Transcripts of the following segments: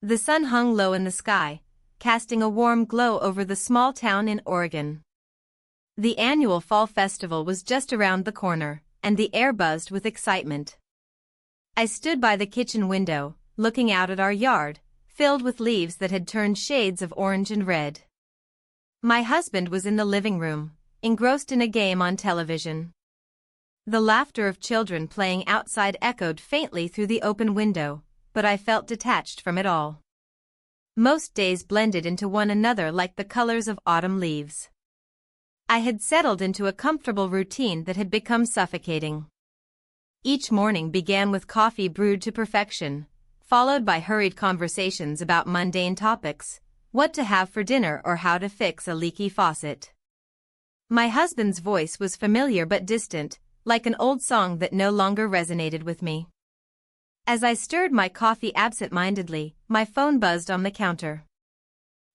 The sun hung low in the sky, casting a warm glow over the small town in Oregon. The annual fall festival was just around the corner, and the air buzzed with excitement. I stood by the kitchen window, looking out at our yard, filled with leaves that had turned shades of orange and red. My husband was in the living room, engrossed in a game on television. The laughter of children playing outside echoed faintly through the open window, but I felt detached from it all. Most days blended into one another like the colors of autumn leaves. I had settled into a comfortable routine that had become suffocating. Each morning began with coffee brewed to perfection, followed by hurried conversations about mundane topics, what to have for dinner or how to fix a leaky faucet. My husband's voice was familiar but distant, like an old song that no longer resonated with me. As I stirred my coffee absent-mindedly, my phone buzzed on the counter.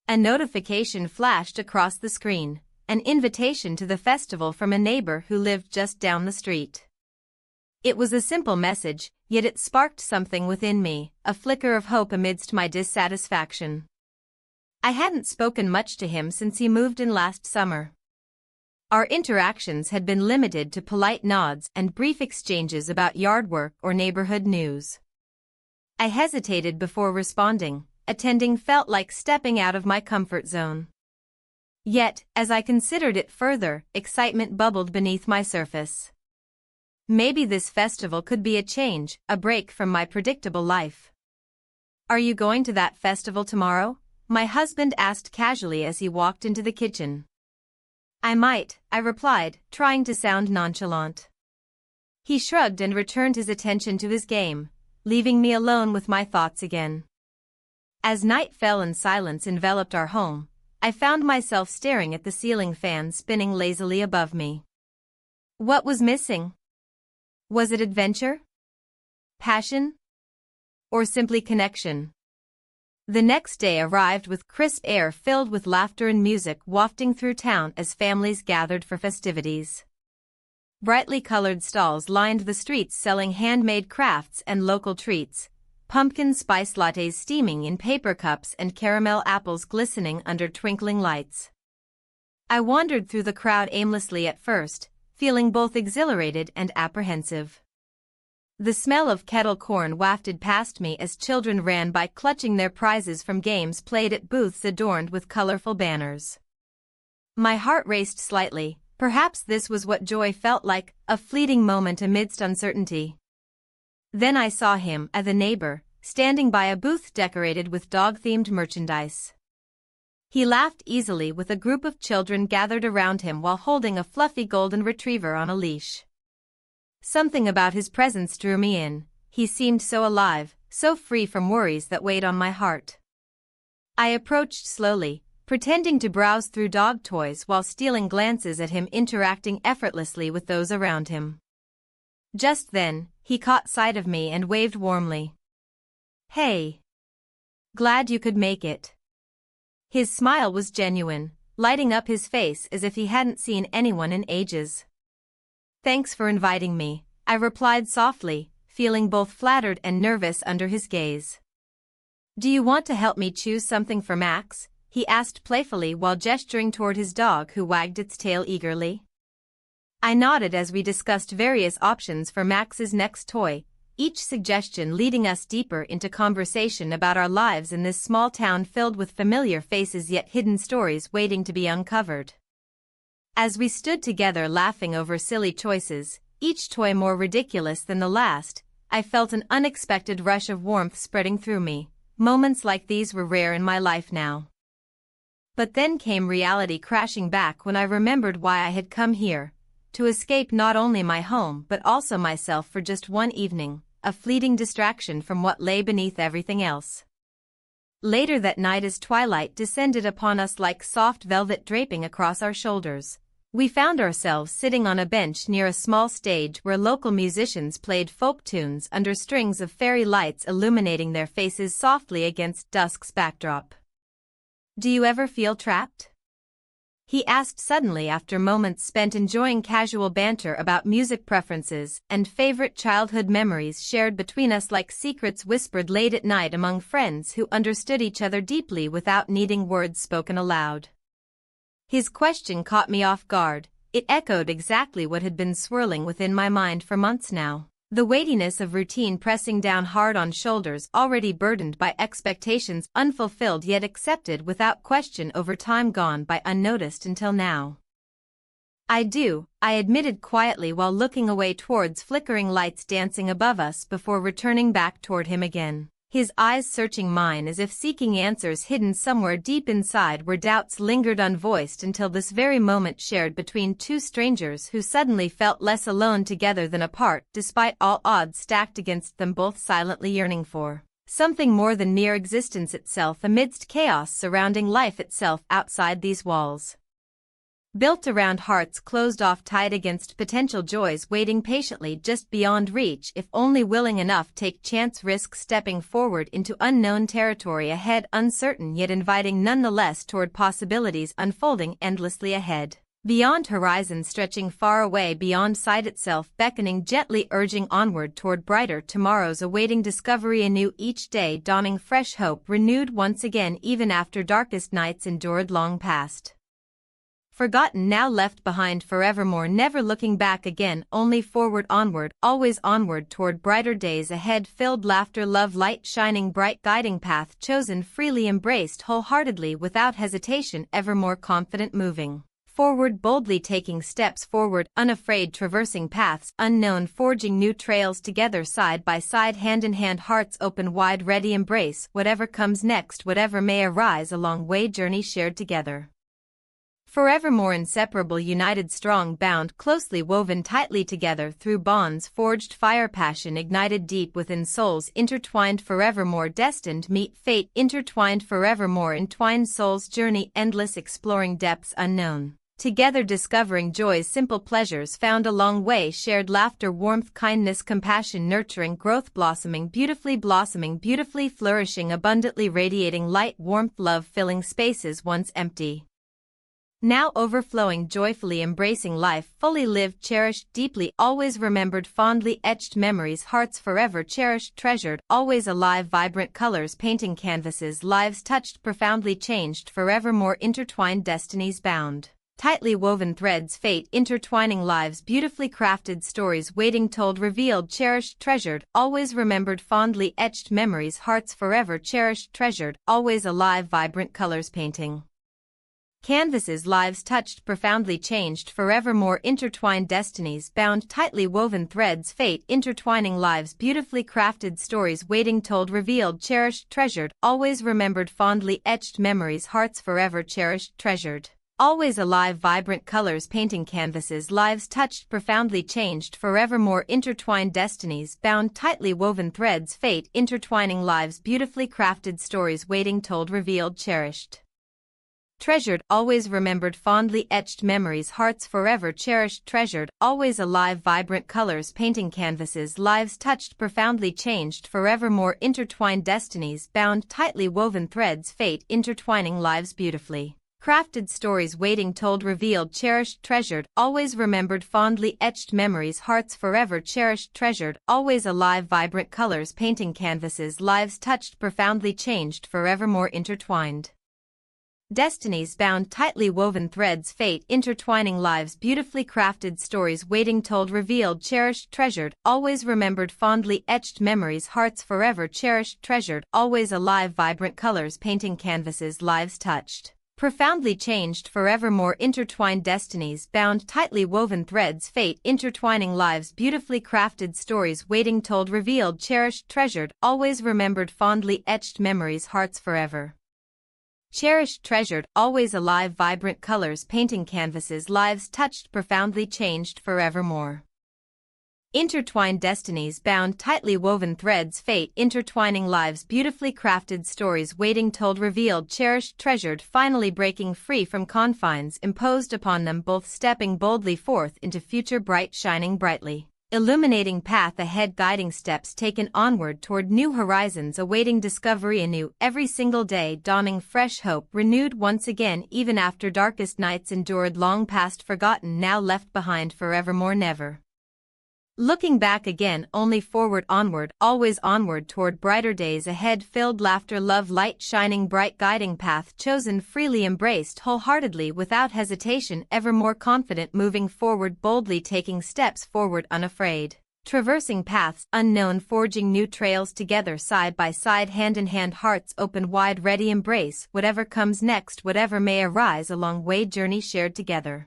A notification flashed across the screen, an invitation to the festival from a neighbor who lived just down the street. It was a simple message, yet it sparked something within me, a flicker of hope amidst my dissatisfaction. I hadn't spoken much to him since he moved in last summer. Our interactions had been limited to polite nods and brief exchanges about yard work or neighborhood news. I hesitated before responding. Attending felt like stepping out of my comfort zone. Yet, as I considered it further, excitement bubbled beneath my surface. Maybe this festival could be a change, a break from my predictable life. "Are you going to that festival tomorrow?" my husband asked casually as he walked into the kitchen. "I might," I replied, trying to sound nonchalant. He shrugged and returned his attention to his game, leaving me alone with my thoughts again. As night fell and silence enveloped our home, I found myself staring at the ceiling fan spinning lazily above me. What was missing? Was it adventure? Passion? Or simply connection? The next day arrived with crisp air filled with laughter and music wafting through town as families gathered for festivities. Brightly colored stalls lined the streets selling handmade crafts and local treats, pumpkin spice lattes steaming in paper cups and caramel apples glistening under twinkling lights. I wandered through the crowd aimlessly at first, feeling both exhilarated and apprehensive. The smell of kettle corn wafted past me as children ran by clutching their prizes from games played at booths adorned with colorful banners. My heart raced slightly, perhaps this was what joy felt like, a fleeting moment amidst uncertainty. Then I saw him, the neighbor, standing by a booth decorated with dog-themed merchandise. He laughed easily with a group of children gathered around him while holding a fluffy golden retriever on a leash. Something about his presence drew me in. He seemed so alive, so free from worries that weighed on my heart. I approached slowly, pretending to browse through dog toys while stealing glances at him interacting effortlessly with those around him. Just then, he caught sight of me and waved warmly. "Hey! Glad you could make it." His smile was genuine, lighting up his face as if he hadn't seen anyone in ages. "Thanks for inviting me," I replied softly, feeling both flattered and nervous under his gaze. "Do you want to help me choose something for Max?" he asked playfully while gesturing toward his dog who wagged its tail eagerly. I nodded as we discussed various options for Max's next toy, each suggestion leading us deeper into conversation about our lives in this small town filled with familiar faces yet hidden stories waiting to be uncovered. As we stood together laughing over silly choices, each toy more ridiculous than the last, I felt an unexpected rush of warmth spreading through me. Moments like these were rare in my life now. But then came reality crashing back when I remembered why I had come here, to escape not only my home but also myself for just one evening, a fleeting distraction from what lay beneath everything else. Later that night as twilight descended upon us like soft velvet draping across our shoulders, we found ourselves sitting on a bench near a small stage where local musicians played folk tunes under strings of fairy lights illuminating their faces softly against dusk's backdrop. Do you ever feel trapped? he asked suddenly after moments spent enjoying casual banter about music preferences and favorite childhood memories shared between us like secrets whispered late at night among friends who understood each other deeply without needing words spoken aloud. His question caught me off guard. It echoed exactly what had been swirling within my mind for months now. The weightiness of routine pressing down hard on shoulders already burdened by expectations unfulfilled yet accepted without question over time gone by unnoticed until now. I admitted quietly while looking away towards flickering lights dancing above us before returning back toward him again. His eyes searching mine as if seeking answers hidden somewhere deep inside where doubts lingered unvoiced until this very moment shared between two strangers who suddenly felt less alone together than apart despite all odds stacked against them both silently yearning for something more than mere existence itself amidst chaos surrounding life itself outside these walls. Built around hearts closed off tight against potential joys waiting patiently just beyond reach if only willing enough take chance risk stepping forward into unknown territory ahead uncertain yet inviting nonetheless toward possibilities unfolding endlessly ahead. Beyond horizon stretching far away beyond sight itself beckoning gently urging onward toward brighter tomorrows awaiting discovery anew each day dawning fresh hope renewed once again even after darkest nights endured long past. Forgotten now left behind forevermore never looking back again only forward onward always onward toward brighter days ahead filled laughter love light shining bright guiding path chosen freely embraced wholeheartedly without hesitation evermore confident moving forward boldly taking steps forward unafraid traversing paths unknown forging new trails together side by side hand in hand hearts open wide ready embrace whatever comes next whatever may arise along way journey shared together. Forevermore inseparable united strong bound closely woven tightly together through bonds forged fire passion ignited deep within souls intertwined forevermore destined meet fate intertwined forevermore entwined souls journey endless exploring depths unknown. Together discovering joys simple pleasures found along way shared laughter warmth kindness compassion nurturing growth blossoming beautifully flourishing abundantly radiating light warmth love filling spaces once empty. Now overflowing joyfully embracing life fully lived cherished deeply always remembered fondly etched memories hearts forever cherished treasured always alive vibrant colors painting canvases lives touched profoundly changed forevermore intertwined destinies bound tightly woven threads fate intertwining lives beautifully crafted stories waiting told revealed cherished treasured always remembered fondly etched memories hearts forever cherished treasured always alive vibrant colors painting canvases lives touched profoundly changed forevermore intertwined destinies bound tightly woven threads fate intertwining lives beautifully crafted stories waiting told revealed cherished treasured always remembered fondly etched memories hearts forever cherished treasured always alive vibrant colors painting canvases lives touched profoundly changed forevermore intertwined destinies bound tightly woven threads fate intertwining lives beautifully crafted stories waiting told revealed cherished treasured always remembered fondly etched memories hearts forever cherished treasured always alive vibrant colors painting canvases lives touched profoundly changed forevermore intertwined destinies bound tightly woven threads fate intertwining lives beautifully crafted stories waiting told revealed cherished treasured always remembered fondly etched memories hearts forever cherished treasured always alive vibrant colors painting canvases lives touched profoundly changed forevermore intertwined destinies bound tightly woven threads fate intertwining lives beautifully crafted stories waiting told revealed cherished treasured always remembered fondly etched memories hearts forever cherished treasured always alive vibrant colors painting canvases lives touched profoundly changed forevermore intertwined destinies bound tightly woven threads fate intertwining lives beautifully crafted stories waiting told revealed cherished treasured always remembered fondly etched memories hearts forever cherished treasured always alive vibrant colors painting canvases lives touched profoundly changed forevermore intertwined destinies bound tightly woven threads fate intertwining lives beautifully crafted stories waiting told revealed cherished treasured finally breaking free from confines imposed upon them both stepping boldly forth into future bright shining brightly illuminating path ahead, guiding steps taken onward toward new horizons, awaiting discovery anew, every single day dawning fresh hope, renewed once again even after darkest nights endured, long past forgotten, now left behind, forevermore never. Looking back again, only forward, onward, always onward toward brighter days ahead, filled laughter, love, light, shining bright, guiding path chosen, freely embraced, wholeheartedly, without hesitation, ever more confident, moving forward boldly, taking steps forward unafraid, traversing paths unknown, forging new trails together, side by side, hand in hand, hearts open wide, ready embrace whatever comes next, whatever may arise along way, journey shared together.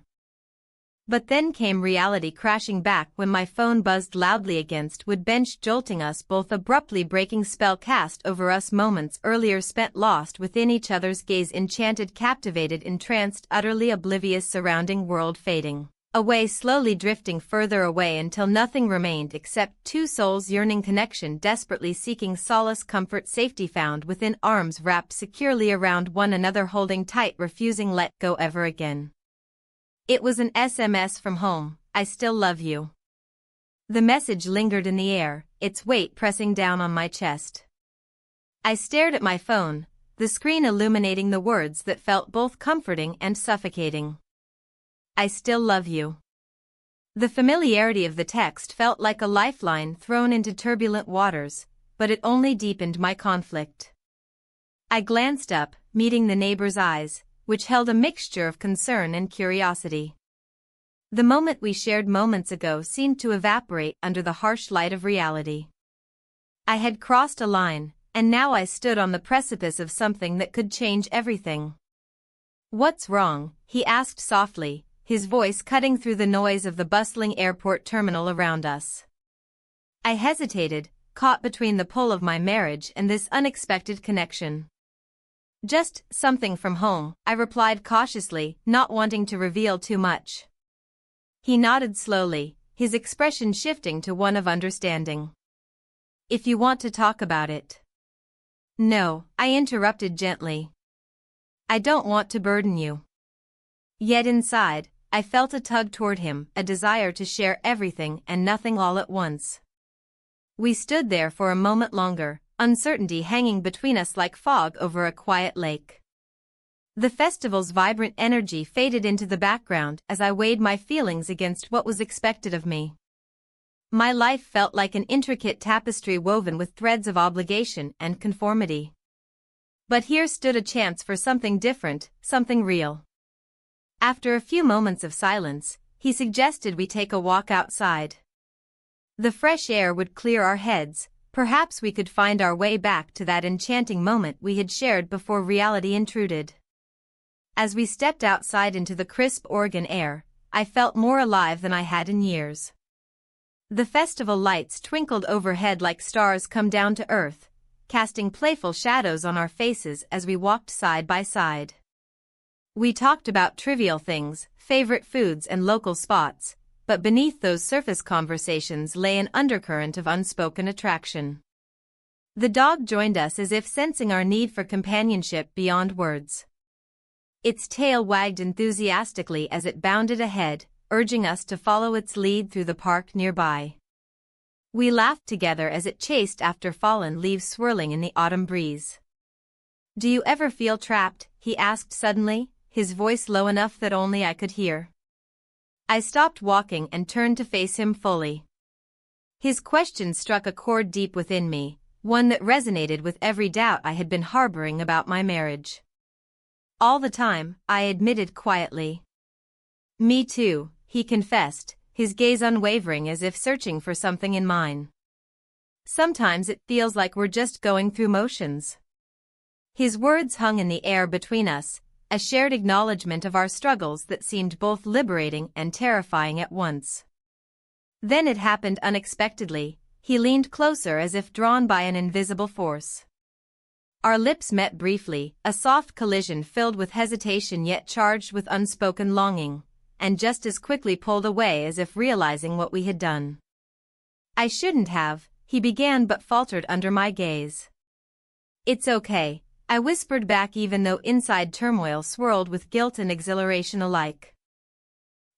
But then came reality crashing back when my phone buzzed loudly against wood bench, jolting us both, abruptly breaking spell cast over us, moments earlier spent lost within each other's gaze, enchanted, captivated, entranced, utterly oblivious, surrounding world fading away, slowly drifting further away until nothing remained except two souls yearning connection, desperately seeking solace, comfort, safety found within arms wrapped securely around one another, holding tight, refusing let go ever again. It was an SMS from home, "I still love you." The message lingered in the air, its weight pressing down on my chest. I stared at my phone, the screen illuminating the words that felt both comforting and suffocating. "I still love you." The familiarity of the text felt like a lifeline thrown into turbulent waters, but it only deepened my conflict. I glanced up, meeting the neighbor's eyes, which held a mixture of concern and curiosity. The moment we shared moments ago seemed to evaporate under the harsh light of reality. I had crossed a line, and now I stood on the precipice of something that could change everything. "What's wrong?" he asked softly, his voice cutting through the noise of the bustling airport terminal around us. I hesitated, caught between the pull of my marriage and this unexpected connection. "Just something from home," I replied cautiously, not wanting to reveal too much. He nodded slowly, his expression shifting to one of understanding. "If you want to talk about it." "No," I interrupted gently. "I don't want to burden you." Yet inside, I felt a tug toward him, a desire to share everything and nothing all at once. We stood there for a moment longer, uncertainty hanging between us like fog over a quiet lake. The festival's vibrant energy faded into the background as I weighed my feelings against what was expected of me. My life felt like an intricate tapestry woven with threads of obligation and conformity. But here stood a chance for something different, something real. After a few moments of silence, he suggested we take a walk outside. The fresh air would clear our heads. Perhaps we could find our way back to that enchanting moment we had shared before reality intruded. As we stepped outside into the crisp Oregon air, I felt more alive than I had in years. The festival lights twinkled overhead like stars come down to earth, casting playful shadows on our faces as we walked side by side. We talked about trivial things, favorite foods and local spots, but beneath those surface conversations lay an undercurrent of unspoken attraction. The dog joined us as if sensing our need for companionship beyond words. Its tail wagged enthusiastically as it bounded ahead, urging us to follow its lead through the park nearby. We laughed together as it chased after fallen leaves swirling in the autumn breeze. "Do you ever feel trapped?" he asked suddenly, his voice low enough that only I could hear. I stopped walking and turned to face him fully. His question struck a chord deep within me, one that resonated with every doubt I had been harboring about my marriage. "All the time," I admitted quietly. "Me too," he confessed, his gaze unwavering as if searching for something in mine. "Sometimes it feels like we're just going through motions." His words hung in the air between us, a shared acknowledgement of our struggles that seemed both liberating and terrifying at once. Then it happened unexpectedly. He leaned closer as if drawn by an invisible force. Our lips met briefly, a soft collision filled with hesitation yet charged with unspoken longing, and just as quickly pulled away as if realizing what we had done. "I shouldn't have," he began but faltered under my gaze. "It's okay," I whispered back even though inside turmoil swirled with guilt and exhilaration alike.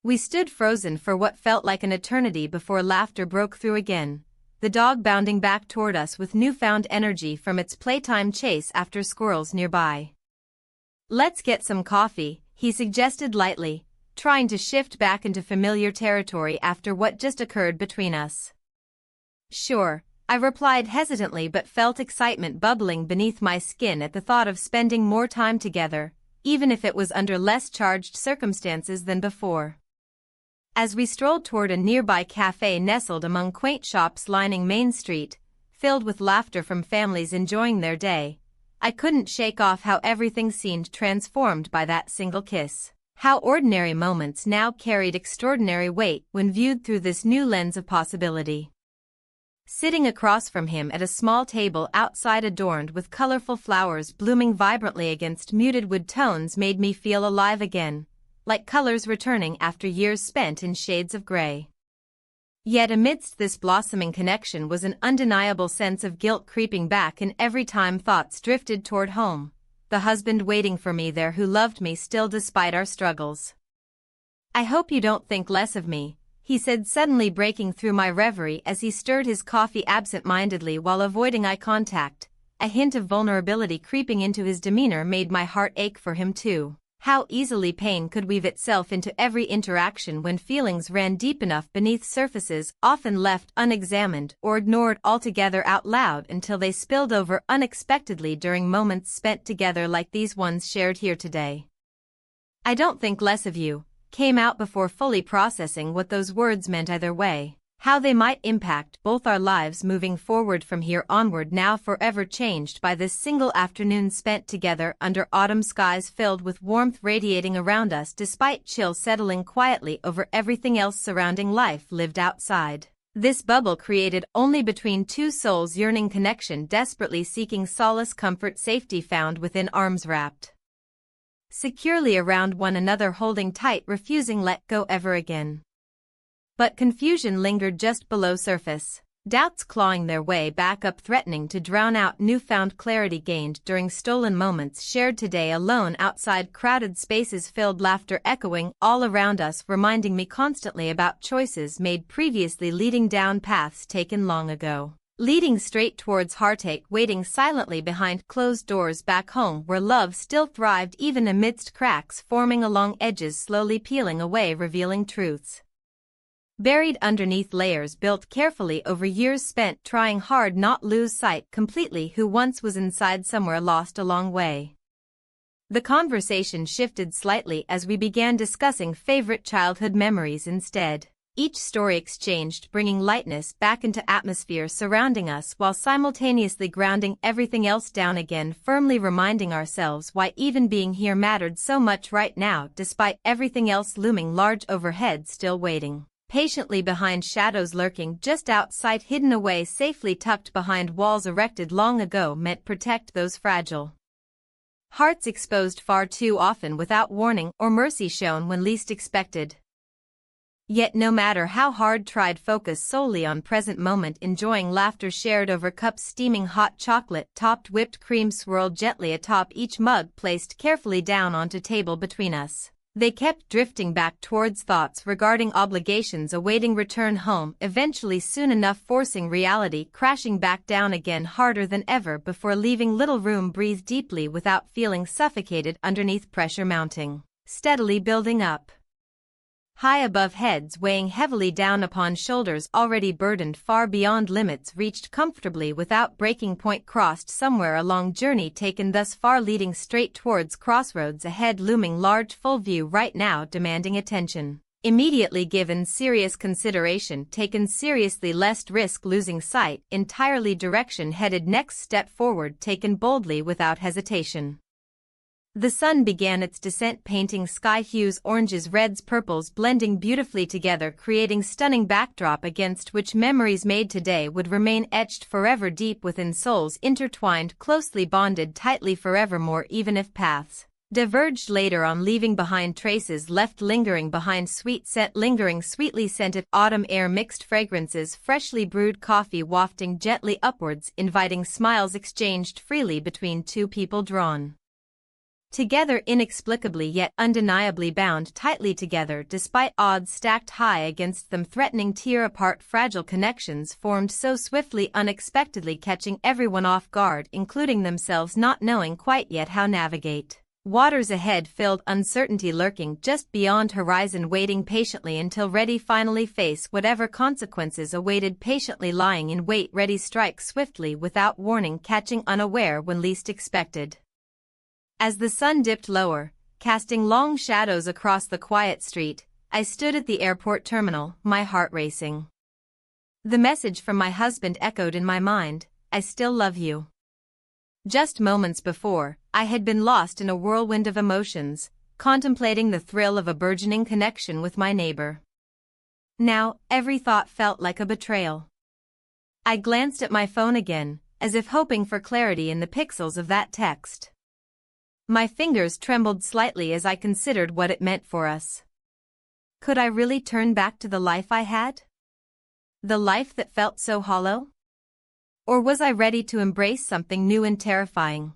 We stood frozen for what felt like an eternity before laughter broke through again, the dog bounding back toward us with newfound energy from its playtime chase after squirrels nearby. "Let's get some coffee," he suggested lightly, trying to shift back into familiar territory after what just occurred between us. "Sure," I replied hesitantly, but felt excitement bubbling beneath my skin at the thought of spending more time together, even if it was under less charged circumstances than before. As we strolled toward a nearby cafe nestled among quaint shops lining Main Street, filled with laughter from families enjoying their day, I couldn't shake off how everything seemed transformed by that single kiss. How ordinary moments now carried extraordinary weight when viewed through this new lens of possibility. Sitting across from him at a small table outside adorned with colorful flowers blooming vibrantly against muted wood tones made me feel alive again, like colors returning after years spent in shades of gray. Yet amidst this blossoming connection was an undeniable sense of guilt creeping back, and every time thoughts drifted toward home, the husband waiting for me there who loved me still despite our struggles. "I hope you don't think less of me," he said, suddenly breaking through my reverie as he stirred his coffee absent-mindedly while avoiding eye contact. A hint of vulnerability creeping into his demeanor made my heart ache for him too. How easily pain could weave itself into every interaction when feelings ran deep enough beneath surfaces often left unexamined or ignored altogether out loud until they spilled over unexpectedly during moments spent together like these ones shared here today. "I don't think less of you," came out before fully processing what those words meant either way. How they might impact both our lives moving forward from here onward, now forever changed by this single afternoon spent together under autumn skies filled with warmth radiating around us despite chill settling quietly over everything else surrounding life lived outside. This bubble created only between two souls yearning connection, desperately seeking solace, comfort, safety found within arms wrapped securely around one another, holding tight, refusing let go ever again. But confusion lingered just below surface, doubts clawing their way back up, threatening to drown out newfound clarity gained during stolen moments shared today alone outside crowded spaces, filled laughter echoing all around us, reminding me constantly about choices made previously, leading down paths taken long ago, leading straight towards heartache, waiting silently behind closed doors back home where love still thrived even amidst cracks forming along edges, slowly peeling away, revealing truths buried underneath layers built carefully over years spent trying hard not lose sight completely who once was inside somewhere lost a long way. The conversation shifted slightly as we began discussing favorite childhood memories instead. Each story exchanged bringing lightness back into atmosphere surrounding us while simultaneously grounding everything else down again, firmly reminding ourselves why even being here mattered so much right now despite everything else looming large overhead, still waiting patiently behind shadows lurking just outside, hidden away safely tucked behind walls erected long ago meant protect those fragile hearts exposed far too often without warning or mercy shown when least expected. Yet no matter how hard tried, focus solely on present moment, enjoying laughter shared over cups, steaming hot chocolate topped whipped cream swirled gently atop each mug placed carefully down onto table between us. They kept drifting back towards thoughts regarding obligations awaiting return home, eventually soon enough forcing reality crashing back down again harder than ever before, leaving little room breathe deeply without feeling suffocated underneath pressure mounting, steadily building up. High above heads, weighing heavily down upon shoulders already burdened far beyond limits reached comfortably without breaking point crossed somewhere along journey taken thus far, leading straight towards crossroads ahead looming large, full view right now demanding attention immediately given serious consideration, taken seriously lest risk losing sight entirely, direction headed next step forward taken boldly without hesitation. The sun began its descent, painting sky hues, oranges, reds, purples blending beautifully together, creating stunning backdrop against which memories made today would remain etched forever deep within souls intertwined, closely bonded tightly forevermore, even if paths diverged later on, leaving behind traces left lingering behind, sweet scent lingering, sweetly scented autumn air, mixed fragrances, freshly brewed coffee wafting gently upwards, inviting smiles exchanged freely between two people drawn Together inexplicably yet undeniably bound tightly together despite odds stacked high against them threatening tear apart fragile connections formed so swiftly unexpectedly catching everyone off guard including themselves not knowing quite yet how navigate. Waters ahead filled uncertainty lurking just beyond horizon waiting patiently until ready finally face whatever consequences awaited patiently lying in wait ready strike swiftly without warning catching unaware when least expected. As the sun dipped lower, casting long shadows across the quiet street, I stood at the airport terminal, my heart racing. The message from my husband echoed in my mind, "I still love you." Just moments before, I had been lost in a whirlwind of emotions, contemplating the thrill of a burgeoning connection with my neighbor. Now, every thought felt like a betrayal. I glanced at my phone again, as if hoping for clarity in the pixels of that text. My fingers trembled slightly as I considered what it meant for us. Could I really turn back to the life I had? The life that felt so hollow? Or was I ready to embrace something new and terrifying?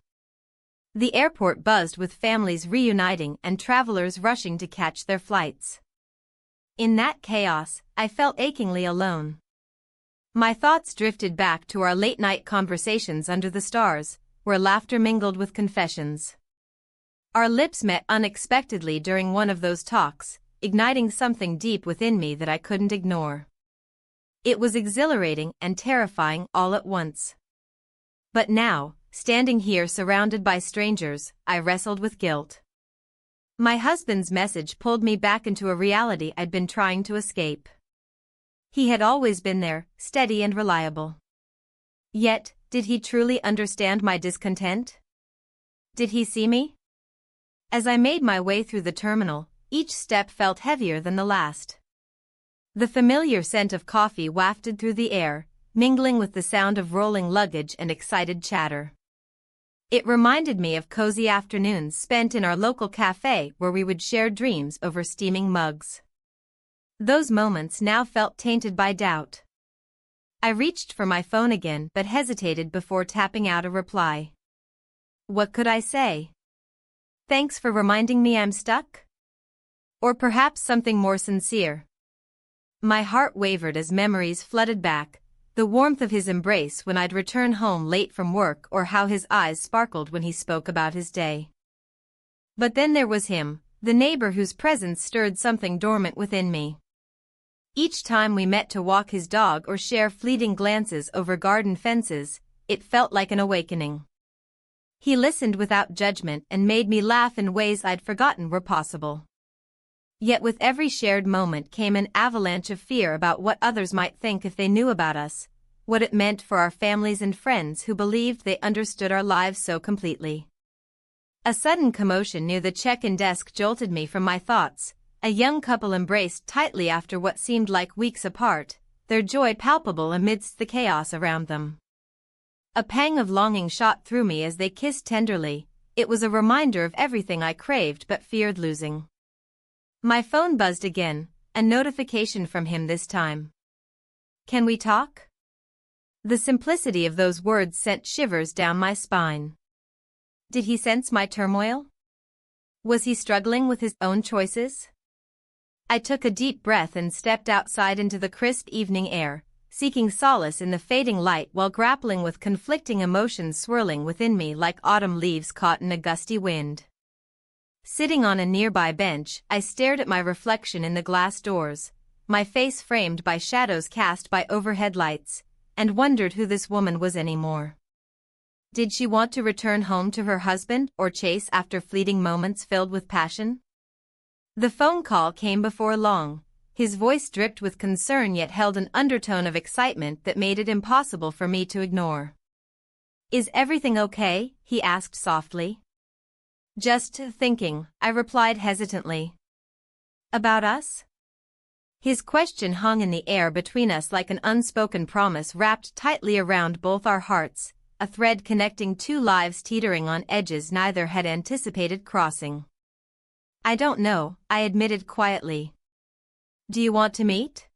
The airport buzzed with families reuniting and travelers rushing to catch their flights. In that chaos, I felt achingly alone. My thoughts drifted back to our late-night conversations under the stars, where laughter mingled with confessions. Our lips met unexpectedly during one of those talks, igniting something deep within me that I couldn't ignore. It was exhilarating and terrifying all at once. But now, standing here surrounded by strangers, I wrestled with guilt. My husband's message pulled me back into a reality I'd been trying to escape. He had always been there, steady and reliable. Yet, did he truly understand my discontent? Did he see me? As I made my way through the terminal, each step felt heavier than the last. The familiar scent of coffee wafted through the air, mingling with the sound of rolling luggage and excited chatter. It reminded me of cozy afternoons spent in our local cafe where we would share dreams over steaming mugs. Those moments now felt tainted by doubt. I reached for my phone again but hesitated before tapping out a reply. What could I say? Thanks for reminding me I'm stuck? Or perhaps something more sincere. My heart wavered as memories flooded back, the warmth of his embrace when I'd return home late from work or how his eyes sparkled when he spoke about his day. But then there was him, the neighbor whose presence stirred something dormant within me. Each time we met to walk his dog or share fleeting glances over garden fences, it felt like an awakening. He listened without judgment and made me laugh in ways I'd forgotten were possible. Yet with every shared moment came an avalanche of fear about what others might think if they knew about us, what it meant for our families and friends who believed they understood our lives so completely. A sudden commotion near the check-in desk jolted me from my thoughts. A young couple embraced tightly after what seemed like weeks apart, their joy palpable amidst the chaos around them. A pang of longing shot through me as they kissed tenderly. It was a reminder of everything I craved but feared losing. My phone buzzed again, a notification from him this time. Can we talk? The simplicity of those words sent shivers down my spine. Did he sense my turmoil? Was he struggling with his own choices? I took a deep breath and stepped outside into the crisp evening air, seeking solace in the fading light while grappling with conflicting emotions swirling within me like autumn leaves caught in a gusty wind. Sitting on a nearby bench, I stared at my reflection in the glass doors, my face framed by shadows cast by overhead lights, and wondered who this woman was anymore. Did she want to return home to her husband or chase after fleeting moments filled with passion? The phone call came before long. His voice dripped with concern yet held an undertone of excitement that made it impossible for me to ignore. Is everything okay? He asked softly. Just thinking, I replied hesitantly. About us? His question hung in the air between us like an unspoken promise wrapped tightly around both our hearts, a thread connecting two lives teetering on edges neither had anticipated crossing. I don't know, I admitted quietly. Do you want to meet?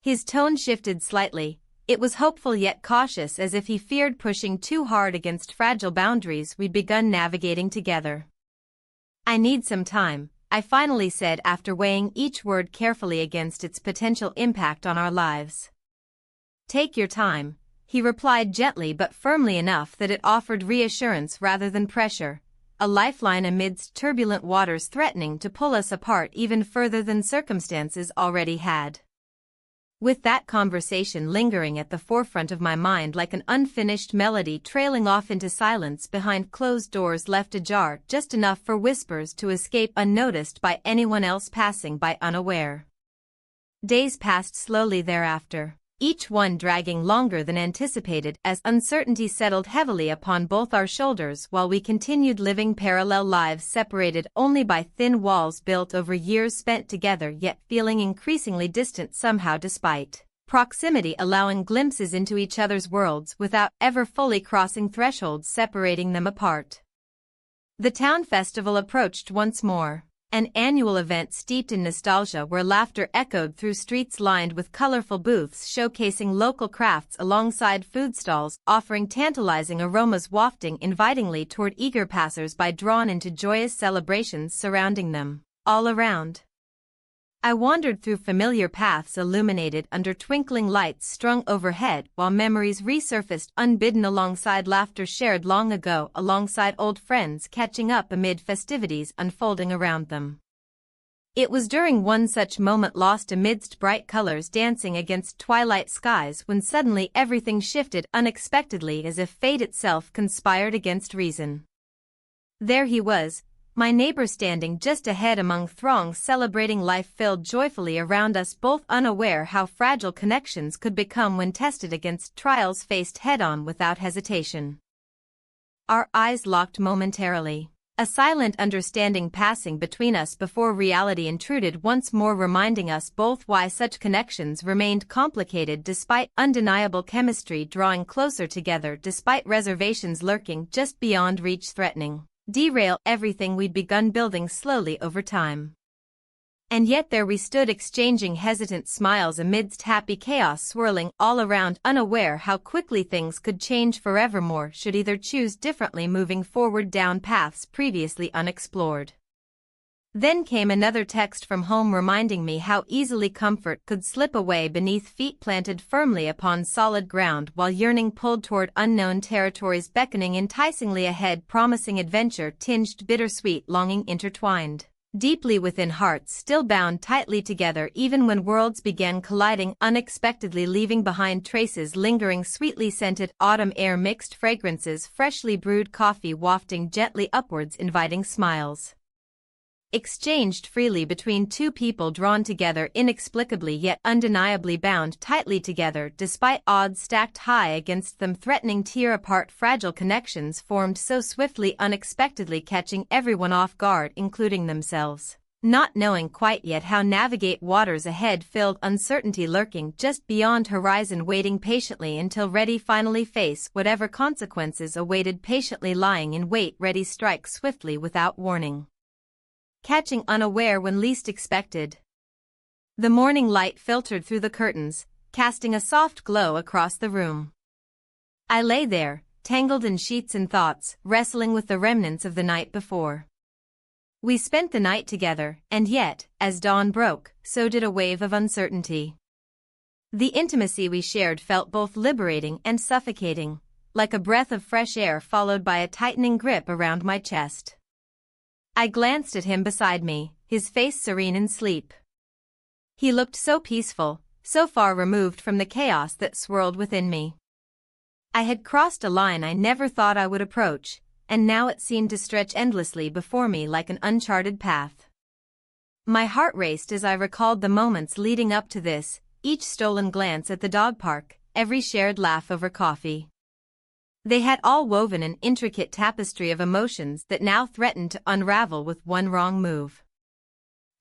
His tone shifted slightly. It was hopeful yet cautious as if he feared pushing too hard against fragile boundaries we'd begun navigating together. I need some time, I finally said after weighing each word carefully against its potential impact on our lives. Take your time, he replied gently but firmly enough that it offered reassurance rather than pressure, a lifeline amidst turbulent waters threatening to pull us apart even further than circumstances already had. With that conversation lingering at the forefront of my mind like an unfinished melody trailing off into silence behind closed doors left ajar just enough for whispers to escape unnoticed by anyone else passing by unaware. Days passed slowly thereafter, each one dragging longer than anticipated as uncertainty settled heavily upon both our shoulders while we continued living parallel lives separated only by thin walls built over years spent together yet feeling increasingly distant somehow despite proximity allowing glimpses into each other's worlds without ever fully crossing thresholds separating them apart. The town festival approached once more. An annual event steeped in nostalgia where laughter echoed through streets lined with colorful booths showcasing local crafts alongside food stalls offering tantalizing aromas wafting invitingly toward eager passers-by drawn into joyous celebrations surrounding them. All around, I wandered through familiar paths illuminated under twinkling lights strung overhead while memories resurfaced unbidden alongside laughter shared long ago alongside old friends catching up amid festivities unfolding around them. It was during one such moment lost amidst bright colors dancing against twilight skies when suddenly everything shifted unexpectedly as if fate itself conspired against reason. There he was, my neighbor standing just ahead among throngs celebrating life filled joyfully around us both unaware how fragile connections could become when tested against trials faced head-on without hesitation. Our eyes locked momentarily, a silent understanding passing between us before reality intruded once more reminding us both why such connections remained complicated despite undeniable chemistry drawing closer together despite reservations lurking just beyond reach threatening derail everything we'd begun building slowly over time. And yet there we stood exchanging hesitant smiles amidst happy chaos swirling all around unaware how quickly things could change forevermore should either choose differently moving forward down paths previously unexplored. Then came another text from home reminding me how easily comfort could slip away beneath feet planted firmly upon solid ground while yearning pulled toward unknown territories beckoning enticingly ahead promising adventure tinged bittersweet longing intertwined deeply within hearts still bound tightly together even when worlds began colliding unexpectedly leaving behind traces lingering sweetly scented autumn air mixed fragrances freshly brewed coffee wafting gently upwards inviting smiles. Exchanged freely between two people drawn together inexplicably yet undeniably bound tightly together despite odds stacked high against them threatening tear apart fragile connections formed so swiftly unexpectedly catching everyone off guard including themselves, not knowing quite yet how navigate waters ahead filled uncertainty lurking just beyond horizon waiting patiently until ready finally face whatever consequences awaited patiently lying in wait ready strike swiftly without warning. Catching unaware when least expected. The morning light filtered through the curtains, casting a soft glow across the room. I lay there, tangled in sheets and thoughts, wrestling with the remnants of the night before. We spent the night together, and yet, as dawn broke, so did a wave of uncertainty. The intimacy we shared felt both liberating and suffocating, like a breath of fresh air followed by a tightening grip around my chest. I glanced at him beside me, his face serene in sleep. He looked so peaceful, so far removed from the chaos that swirled within me. I had crossed a line I never thought I would approach, and now it seemed to stretch endlessly before me like an uncharted path. My heart raced as I recalled the moments leading up to this, each stolen glance at the dog park, every shared laugh over coffee. They had all woven an intricate tapestry of emotions that now threatened to unravel with one wrong move.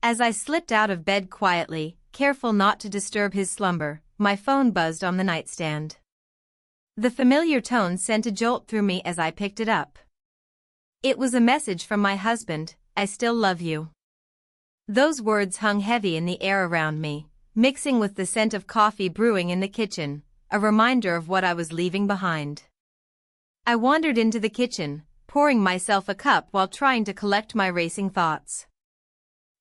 As I slipped out of bed quietly, careful not to disturb his slumber, my phone buzzed on the nightstand. The familiar tone sent a jolt through me as I picked it up. It was a message from my husband, "I still love you." Those words hung heavy in the air around me, mixing with the scent of coffee brewing in the kitchen, a reminder of what I was leaving behind. I wandered into the kitchen, pouring myself a cup while trying to collect my racing thoughts.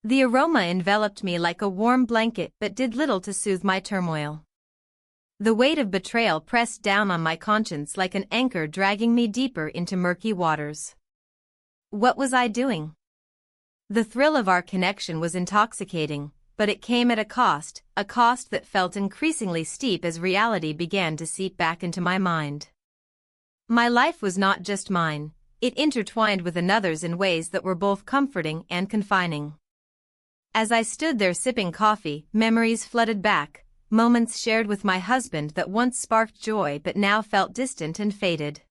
The aroma enveloped me like a warm blanket but did little to soothe my turmoil. The weight of betrayal pressed down on my conscience like an anchor dragging me deeper into murky waters. What was I doing? The thrill of our connection was intoxicating, but it came at a cost that felt increasingly steep as reality began to seep back into my mind. My life was not just mine, it intertwined with another's in ways that were both comforting and confining. As I stood there sipping coffee, memories flooded back, moments shared with my husband that once sparked joy but now felt distant and faded.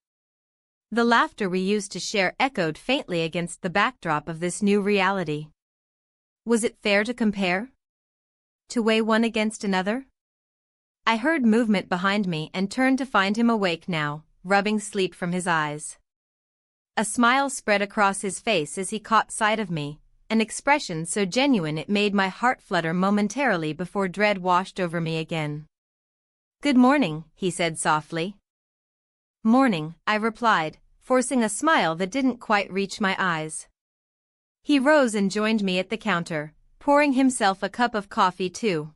The laughter we used to share echoed faintly against the backdrop of this new reality. Was it fair to compare? To weigh one against another? I heard movement behind me and turned to find him awake now, rubbing sleep from his eyes. A smile spread across his face as he caught sight of me, an expression so genuine it made my heart flutter momentarily before dread washed over me again. "Good morning," he said softly. "Morning," I replied, forcing a smile that didn't quite reach my eyes. He rose and joined me at the counter, pouring himself a cup of coffee too.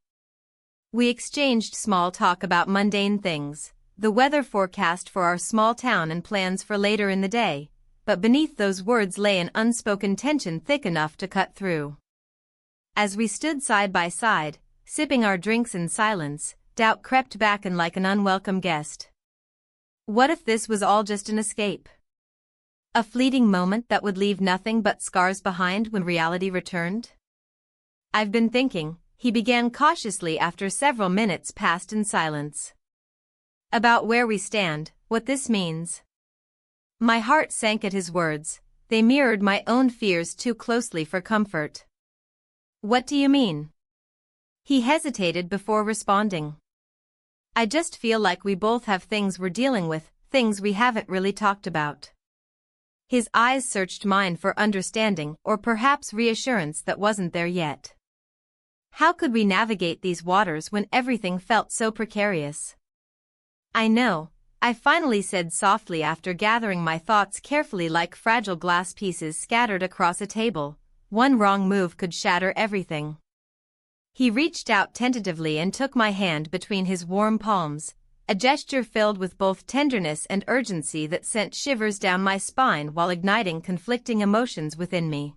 We exchanged small talk about mundane things, the weather forecast for our small town and plans for later in the day, but beneath those words lay an unspoken tension thick enough to cut through. As we stood side by side, sipping our drinks in silence, doubt crept back in like an unwelcome guest. What if this was all just an escape? A fleeting moment that would leave nothing but scars behind when reality returned? "I've been thinking," he began cautiously after several minutes passed in silence. "About where we stand, what this means." My heart sank at his words, they mirrored my own fears too closely for comfort. "What do you mean?" He hesitated before responding. "I just feel like we both have things we're dealing with, things we haven't really talked about." His eyes searched mine for understanding or perhaps reassurance that wasn't there yet. How could we navigate these waters when everything felt so precarious? "I know," I finally said softly after gathering my thoughts carefully like fragile glass pieces scattered across a table. One wrong move could shatter everything. He reached out tentatively and took my hand between his warm palms, a gesture filled with both tenderness and urgency that sent shivers down my spine while igniting conflicting emotions within me.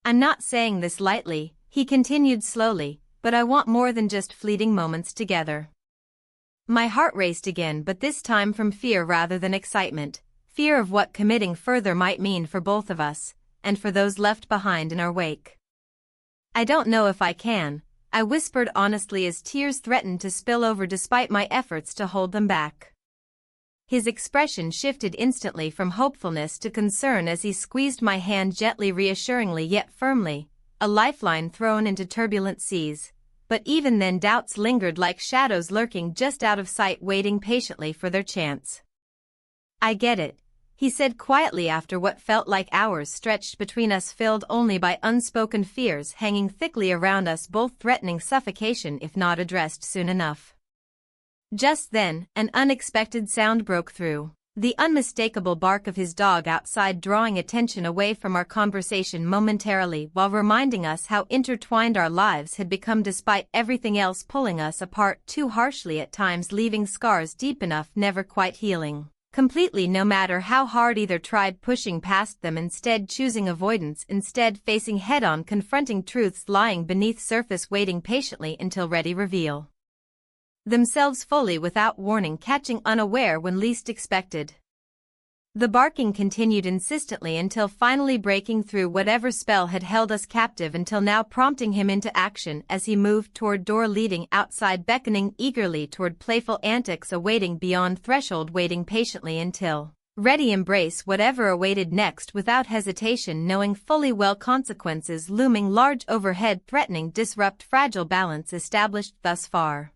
"I'm not saying this lightly," he continued slowly, "but I want more than just fleeting moments together." My heart raced again, but this time from fear rather than excitement, fear of what committing further might mean for both of us, and for those left behind in our wake. "I don't know if I can," I whispered honestly as tears threatened to spill over despite my efforts to hold them back. His expression shifted instantly from hopefulness to concern as he squeezed my hand gently, reassuringly yet firmly, a lifeline thrown into turbulent seas. But even then doubts lingered like shadows lurking just out of sight, waiting patiently for their chance. "I get it," he said quietly after what felt like hours stretched between us, filled only by unspoken fears hanging thickly around us, both threatening suffocation if not addressed soon enough. Just then, an unexpected sound broke through. The unmistakable bark of his dog outside, drawing attention away from our conversation momentarily while reminding us how intertwined our lives had become despite everything else pulling us apart too harshly at times, leaving scars deep enough never quite healing completely no matter how hard either tried pushing past them, instead choosing avoidance, instead facing head-on, confronting truths lying beneath surface, waiting patiently until ready reveal themselves fully without warning, catching unaware when least expected. The barking continued insistently until finally breaking through whatever spell had held us captive until now, prompting him into action as he moved toward door leading outside, beckoning eagerly toward playful antics awaiting beyond threshold, waiting patiently until ready embrace whatever awaited next without hesitation, knowing fully well consequences looming large overhead, threatening disrupt fragile balance established thus far.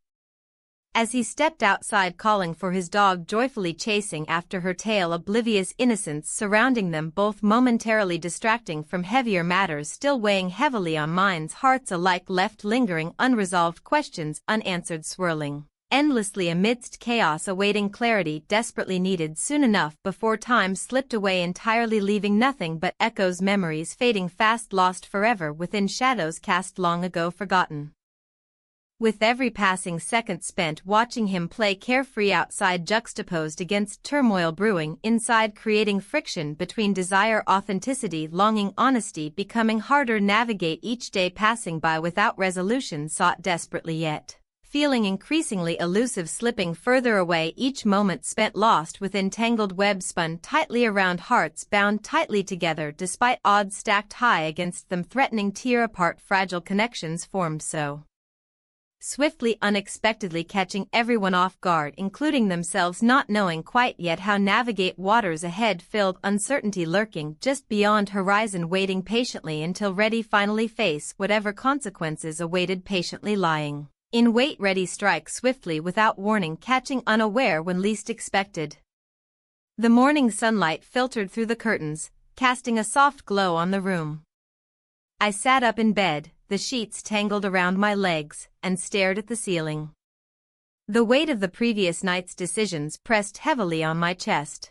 As he stepped outside, calling for his dog, joyfully chasing after her tail, oblivious innocence surrounding them both, momentarily distracting from heavier matters still weighing heavily on minds, hearts alike left lingering unresolved questions unanswered, swirling endlessly amidst chaos awaiting clarity desperately needed soon enough before time slipped away entirely leaving nothing but echoes memories fading fast lost forever within shadows cast long ago forgotten. With every passing second spent watching him play carefree outside juxtaposed against turmoil brewing inside creating friction between desire authenticity longing honesty becoming harder navigate each day passing by without resolution sought desperately yet feeling increasingly elusive slipping further away each moment spent lost within tangled webs spun tightly around hearts bound tightly together despite odds stacked high against them threatening tear apart fragile connections formed so swiftly unexpectedly catching everyone off guard including themselves not knowing quite yet how navigate waters ahead filled uncertainty lurking just beyond horizon waiting patiently until ready finally face whatever consequences awaited patiently lying in wait ready strike swiftly without warning catching unaware when least expected. The morning sunlight filtered through the curtains, casting a soft glow on the room. I sat up in bed, the sheets tangled around my legs, and stared at the ceiling. The weight of the previous night's decisions pressed heavily on my chest.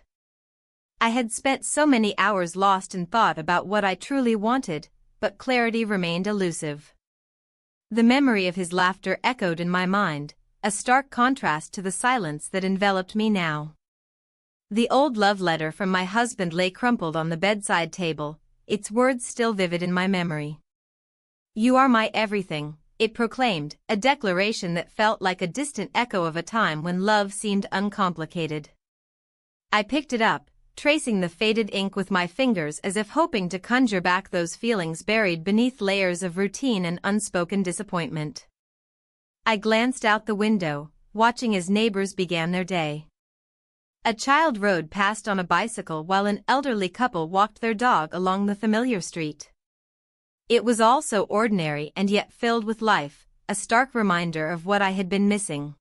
I had spent so many hours lost in thought about what I truly wanted, but clarity remained elusive. The memory of his laughter echoed in my mind, a stark contrast to the silence that enveloped me now. The old love letter from my husband lay crumpled on the bedside table, its words still vivid in my memory. "You are my everything," it proclaimed, a declaration that felt like a distant echo of a time when love seemed uncomplicated. I picked it up, tracing the faded ink with my fingers as if hoping to conjure back those feelings buried beneath layers of routine and unspoken disappointment. I glanced out the window, watching as neighbors began their day. A child rode past on a bicycle while an elderly couple walked their dog along the familiar street. It was all so ordinary and yet filled with life, a stark reminder of what I had been missing.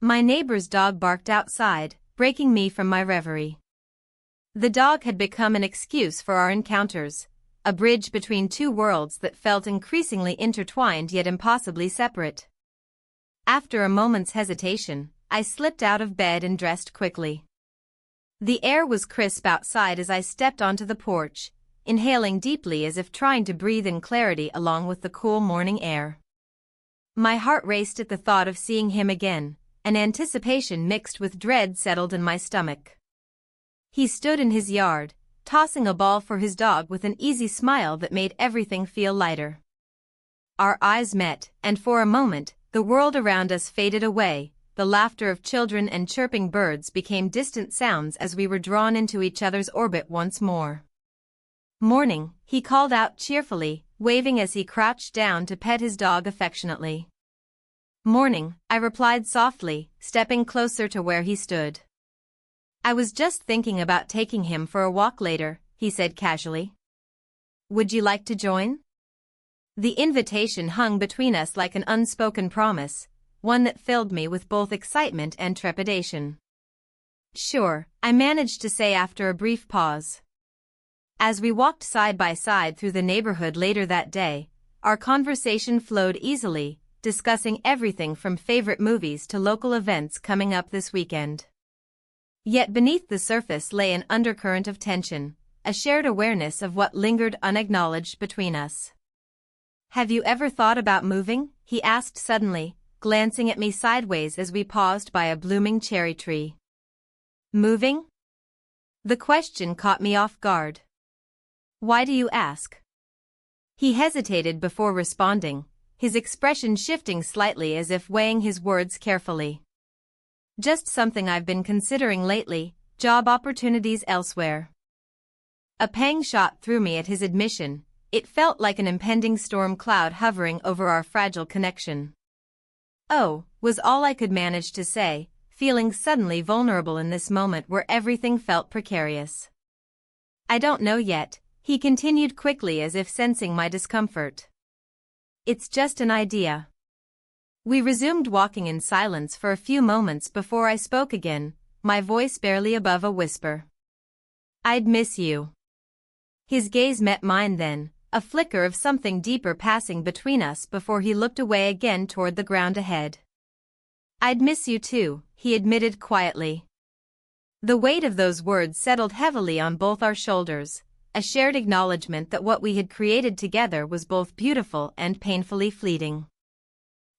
My neighbor's dog barked outside, breaking me from my reverie. The dog had become an excuse for our encounters, a bridge between two worlds that felt increasingly intertwined yet impossibly separate. After a moment's hesitation, I slipped out of bed and dressed quickly. The air was crisp outside as I stepped onto the porch, inhaling deeply as if trying to breathe in clarity along with the cool morning air. My heart raced at the thought of seeing him again, an anticipation mixed with dread settled in my stomach. He stood in his yard, tossing a ball for his dog with an easy smile that made everything feel lighter. Our eyes met, and for a moment, the world around us faded away, the laughter of children and chirping birds became distant sounds as we were drawn into each other's orbit once more. "Morning," he called out cheerfully, waving as he crouched down to pet his dog affectionately. "Morning," I replied softly, stepping closer to where he stood. "I was just thinking about taking him for a walk later," he said casually. "Would you like to join?" The invitation hung between us like an unspoken promise, one that filled me with both excitement and trepidation. "Sure," I managed to say after a brief pause. As we walked side by side through the neighborhood later that day, our conversation flowed easily, discussing everything from favorite movies to local events coming up this weekend. Yet beneath the surface lay an undercurrent of tension, a shared awareness of what lingered unacknowledged between us. "Have you ever thought about moving?" he asked suddenly, glancing at me sideways as we paused by a blooming cherry tree. "Moving?" The question caught me off guard. "Why do you ask?" He hesitated before responding, his expression shifting slightly as if weighing his words carefully. "Just something I've been considering lately, job opportunities elsewhere." A pang shot through me at his admission, it felt like an impending storm cloud hovering over our fragile connection. "Oh," was all I could manage to say, feeling suddenly vulnerable in this moment where everything felt precarious. "I don't know yet," he continued quickly as if sensing my discomfort. "It's just an idea." We resumed walking in silence for a few moments before I spoke again, my voice barely above a whisper. "I'd miss you." His gaze met mine then, a flicker of something deeper passing between us before he looked away again toward the ground ahead. I'd miss you too, he admitted quietly. The weight of those words settled heavily on both our shoulders, a shared acknowledgement that what we had created together was both beautiful and painfully fleeting.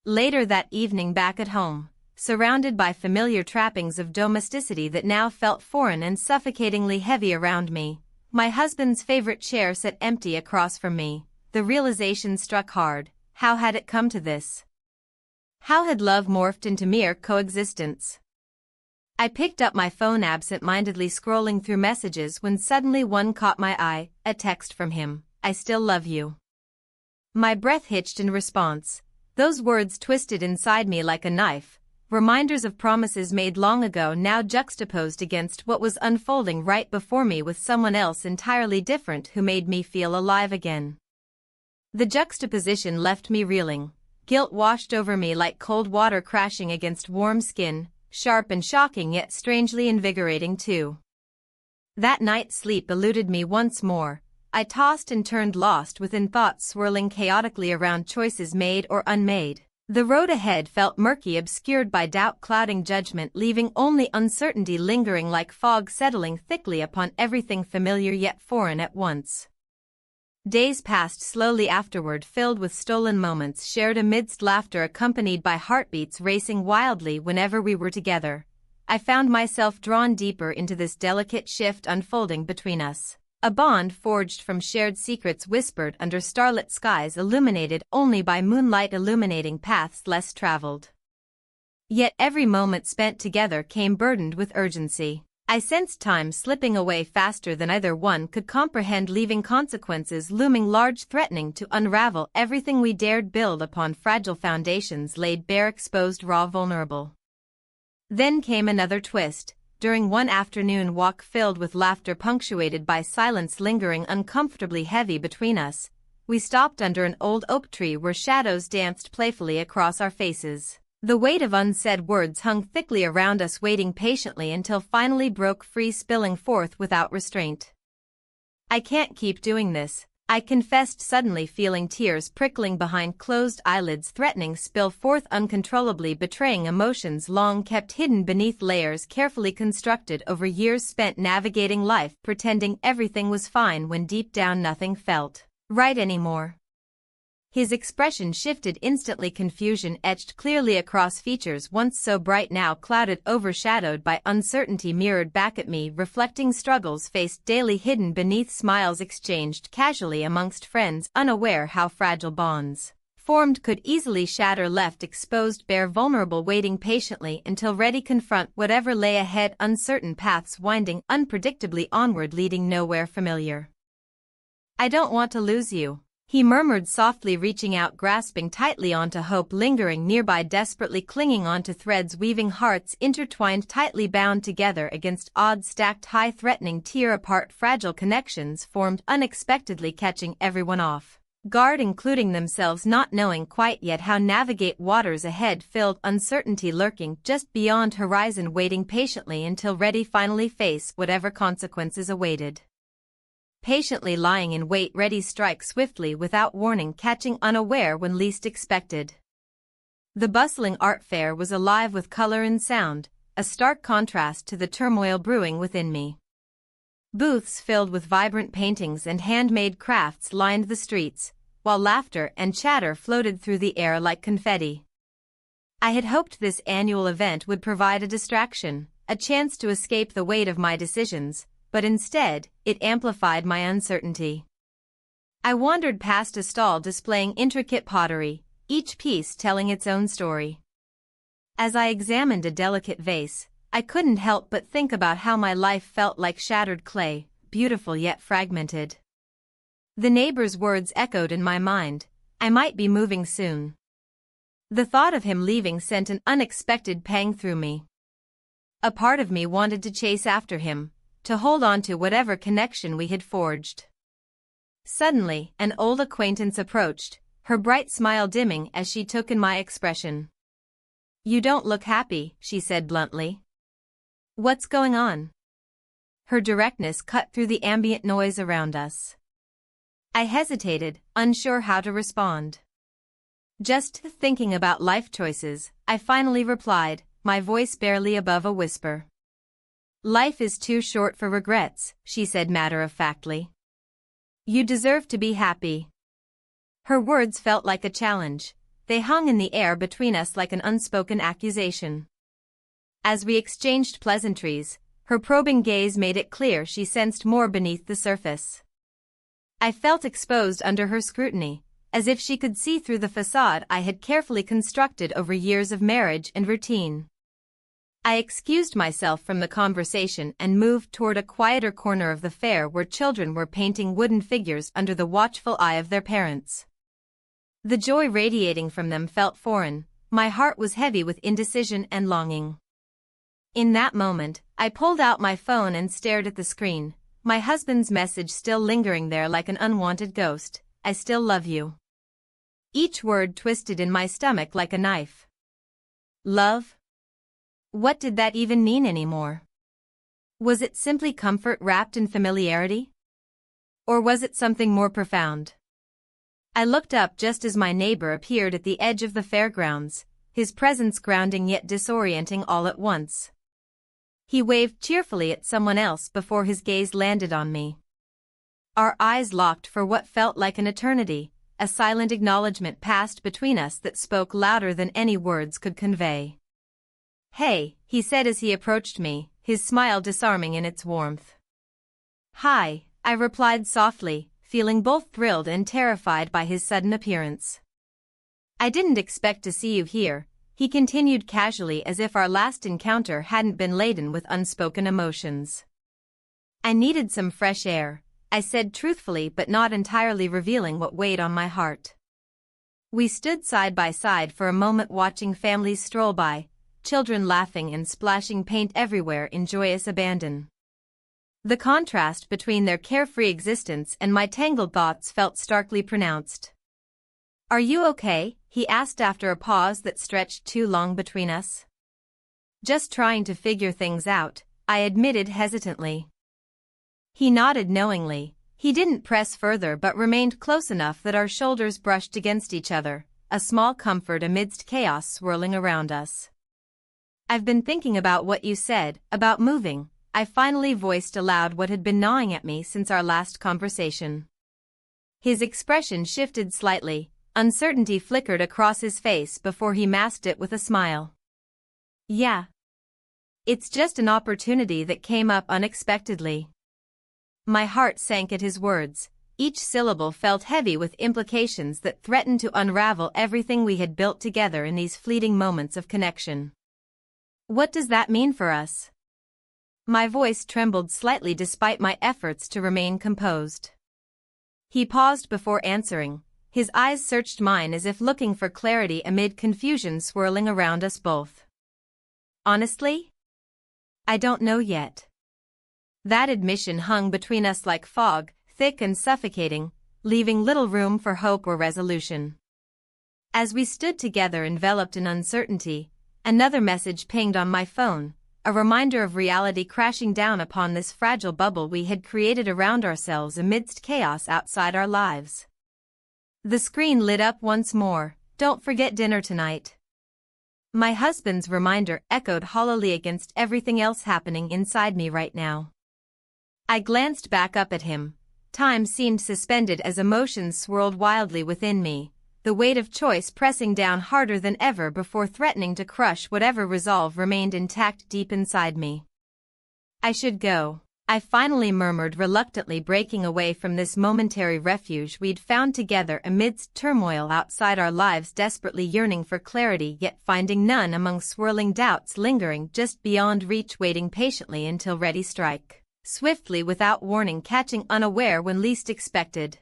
Later that evening back at home, surrounded by familiar trappings of domesticity that now felt foreign and suffocatingly heavy around me, my husband's favorite chair sat empty across from me, the realization struck hard. How had it come to this? How had love morphed into mere coexistence? I picked up my phone absent-mindedly scrolling through messages when suddenly one caught my eye, a text from him, "I still love you." My breath hitched in response. Those words twisted inside me like a knife, reminders of promises made long ago now juxtaposed against what was unfolding right before me with someone else entirely different who made me feel alive again. The juxtaposition left me reeling. Guilt washed over me like cold water crashing against warm skin, sharp and shocking yet strangely invigorating too. That night sleep eluded me once more. I tossed and turned lost within thoughts swirling chaotically around choices made or unmade. The road ahead felt murky, obscured by doubt clouding judgment, leaving only uncertainty lingering like fog settling thickly upon everything familiar yet foreign at once. Days passed slowly afterward, filled with stolen moments shared amidst laughter accompanied by heartbeats racing wildly whenever we were together. I found myself drawn deeper into this delicate shift unfolding between us. A bond forged from shared secrets whispered under starlit skies illuminated only by moonlight illuminating paths less traveled. Yet every moment spent together came burdened with urgency. I sensed time slipping away faster than either one could comprehend, leaving consequences looming large, threatening to unravel everything we dared build upon fragile foundations laid bare, exposed, raw, vulnerable. Then came another twist. During one afternoon walk filled with laughter punctuated by silence lingering uncomfortably heavy between us, we stopped under an old oak tree where shadows danced playfully across our faces. The weight of unsaid words hung thickly around us, waiting patiently until finally broke free, spilling forth without restraint. "I can't keep doing this," I confessed, suddenly feeling tears prickling behind closed eyelids, threatening spill forth uncontrollably, betraying emotions long kept hidden beneath layers carefully constructed over years spent navigating life, pretending everything was fine when deep down nothing felt right anymore. His expression shifted instantly, confusion etched clearly across features once so bright, now clouded, overshadowed by uncertainty, mirrored back at me, reflecting struggles faced daily hidden beneath smiles exchanged casually amongst friends, unaware how fragile bonds formed could easily shatter, left exposed, bare, vulnerable, waiting patiently until ready confront whatever lay ahead, uncertain paths winding unpredictably onward, leading nowhere familiar. "I don't want to lose you," he murmured softly, reaching out, grasping tightly onto hope lingering nearby, desperately clinging onto threads weaving hearts intertwined, tightly bound together against odds stacked high, threatening tear apart. Fragile connections formed unexpectedly, catching everyone off guard, including themselves, not knowing quite yet how navigate waters ahead filled, uncertainty lurking just beyond horizon, waiting patiently until ready, finally face whatever consequences awaited. Patiently lying in wait, ready strike swiftly without warning, catching unaware when least expected. The bustling art fair was alive with color and sound, a stark contrast to the turmoil brewing within me. Booths filled with vibrant paintings and handmade crafts lined the streets, while laughter and chatter floated through the air like confetti. I had hoped this annual event would provide a distraction, a chance to escape the weight of my decisions, but instead, it amplified my uncertainty. I wandered past a stall displaying intricate pottery, each piece telling its own story. As I examined a delicate vase, I couldn't help but think about how my life felt like shattered clay, beautiful yet fragmented. The neighbor's words echoed in my mind, "I might be moving soon." The thought of him leaving sent an unexpected pang through me. A part of me wanted to chase after him, to hold on to whatever connection we had forged. Suddenly, an old acquaintance approached, her bright smile dimming as she took in my expression. "You don't look happy," she said bluntly. "What's going on?" Her directness cut through the ambient noise around us. I hesitated, unsure how to respond. "Just thinking about life choices," I finally replied, my voice barely above a whisper. Life is too short for regrets, she said matter-of-factly. You deserve to be happy. Her words felt like a challenge. They hung in the air between us like an unspoken accusation. As we exchanged pleasantries, her probing gaze made it clear she sensed more beneath the surface. I felt exposed under her scrutiny, as if she could see through the facade I had carefully constructed over years of marriage and routine. I excused myself from the conversation and moved toward a quieter corner of the fair where children were painting wooden figures under the watchful eye of their parents. The joy radiating from them felt foreign. My heart was heavy with indecision and longing. In that moment, I pulled out my phone and stared at the screen, my husband's message still lingering there like an unwanted ghost. I still love you. Each word twisted in my stomach like a knife. Love? What did that even mean anymore? Was it simply comfort wrapped in familiarity? Or was it something more profound? I looked up just as my neighbor appeared at the edge of the fairgrounds, his presence grounding yet disorienting all at once. He waved cheerfully at someone else before his gaze landed on me. Our eyes locked for what felt like an eternity, a silent acknowledgement passed between us that spoke louder than any words could convey. Hey, he said as he approached me, his smile disarming in its warmth. Hi, I replied softly, feeling both thrilled and terrified by his sudden appearance. I didn't expect to see you here, he continued casually as if our last encounter hadn't been laden with unspoken emotions. I needed some fresh air, I said truthfully but not entirely revealing what weighed on my heart. We stood side by side for a moment watching families stroll by, children laughing and splashing paint everywhere in joyous abandon. The contrast between their carefree existence and my tangled thoughts felt starkly pronounced. Are you okay? He asked after a pause that stretched too long between us. Just trying to figure things out, I admitted hesitantly. He nodded knowingly. He didn't press further but remained close enough that our shoulders brushed against each other, a small comfort amidst chaos swirling around us. I've been thinking about what you said, about moving. I finally voiced aloud what had been gnawing at me since our last conversation. His expression shifted slightly, uncertainty flickered across his face before he masked it with a smile. Yeah. It's just an opportunity that came up unexpectedly. My heart sank at his words. Each syllable felt heavy with implications that threatened to unravel everything we had built together in these fleeting moments of connection. What does that mean for us? My voice trembled slightly despite my efforts to remain composed. He paused before answering. His eyes searched mine as if looking for clarity amid confusion swirling around us both. Honestly? I don't know yet. That admission hung between us like fog, thick and suffocating, leaving little room for hope or resolution. As we stood together enveloped in uncertainty, another message pinged on my phone, a reminder of reality crashing down upon this fragile bubble we had created around ourselves amidst chaos outside our lives. The screen lit up once more. Don't forget dinner tonight. My husband's reminder echoed hollowly against everything else happening inside me right now. I glanced back up at him. Time seemed suspended as emotions swirled wildly within me, the weight of choice pressing down harder than ever before threatening to crush whatever resolve remained intact deep inside me. I should go, I finally murmured reluctantly, breaking away from this momentary refuge we'd found together amidst turmoil outside our lives, desperately yearning for clarity yet finding none among swirling doubts lingering just beyond reach, waiting patiently until ready strike, swiftly without warning, catching unaware when least expected.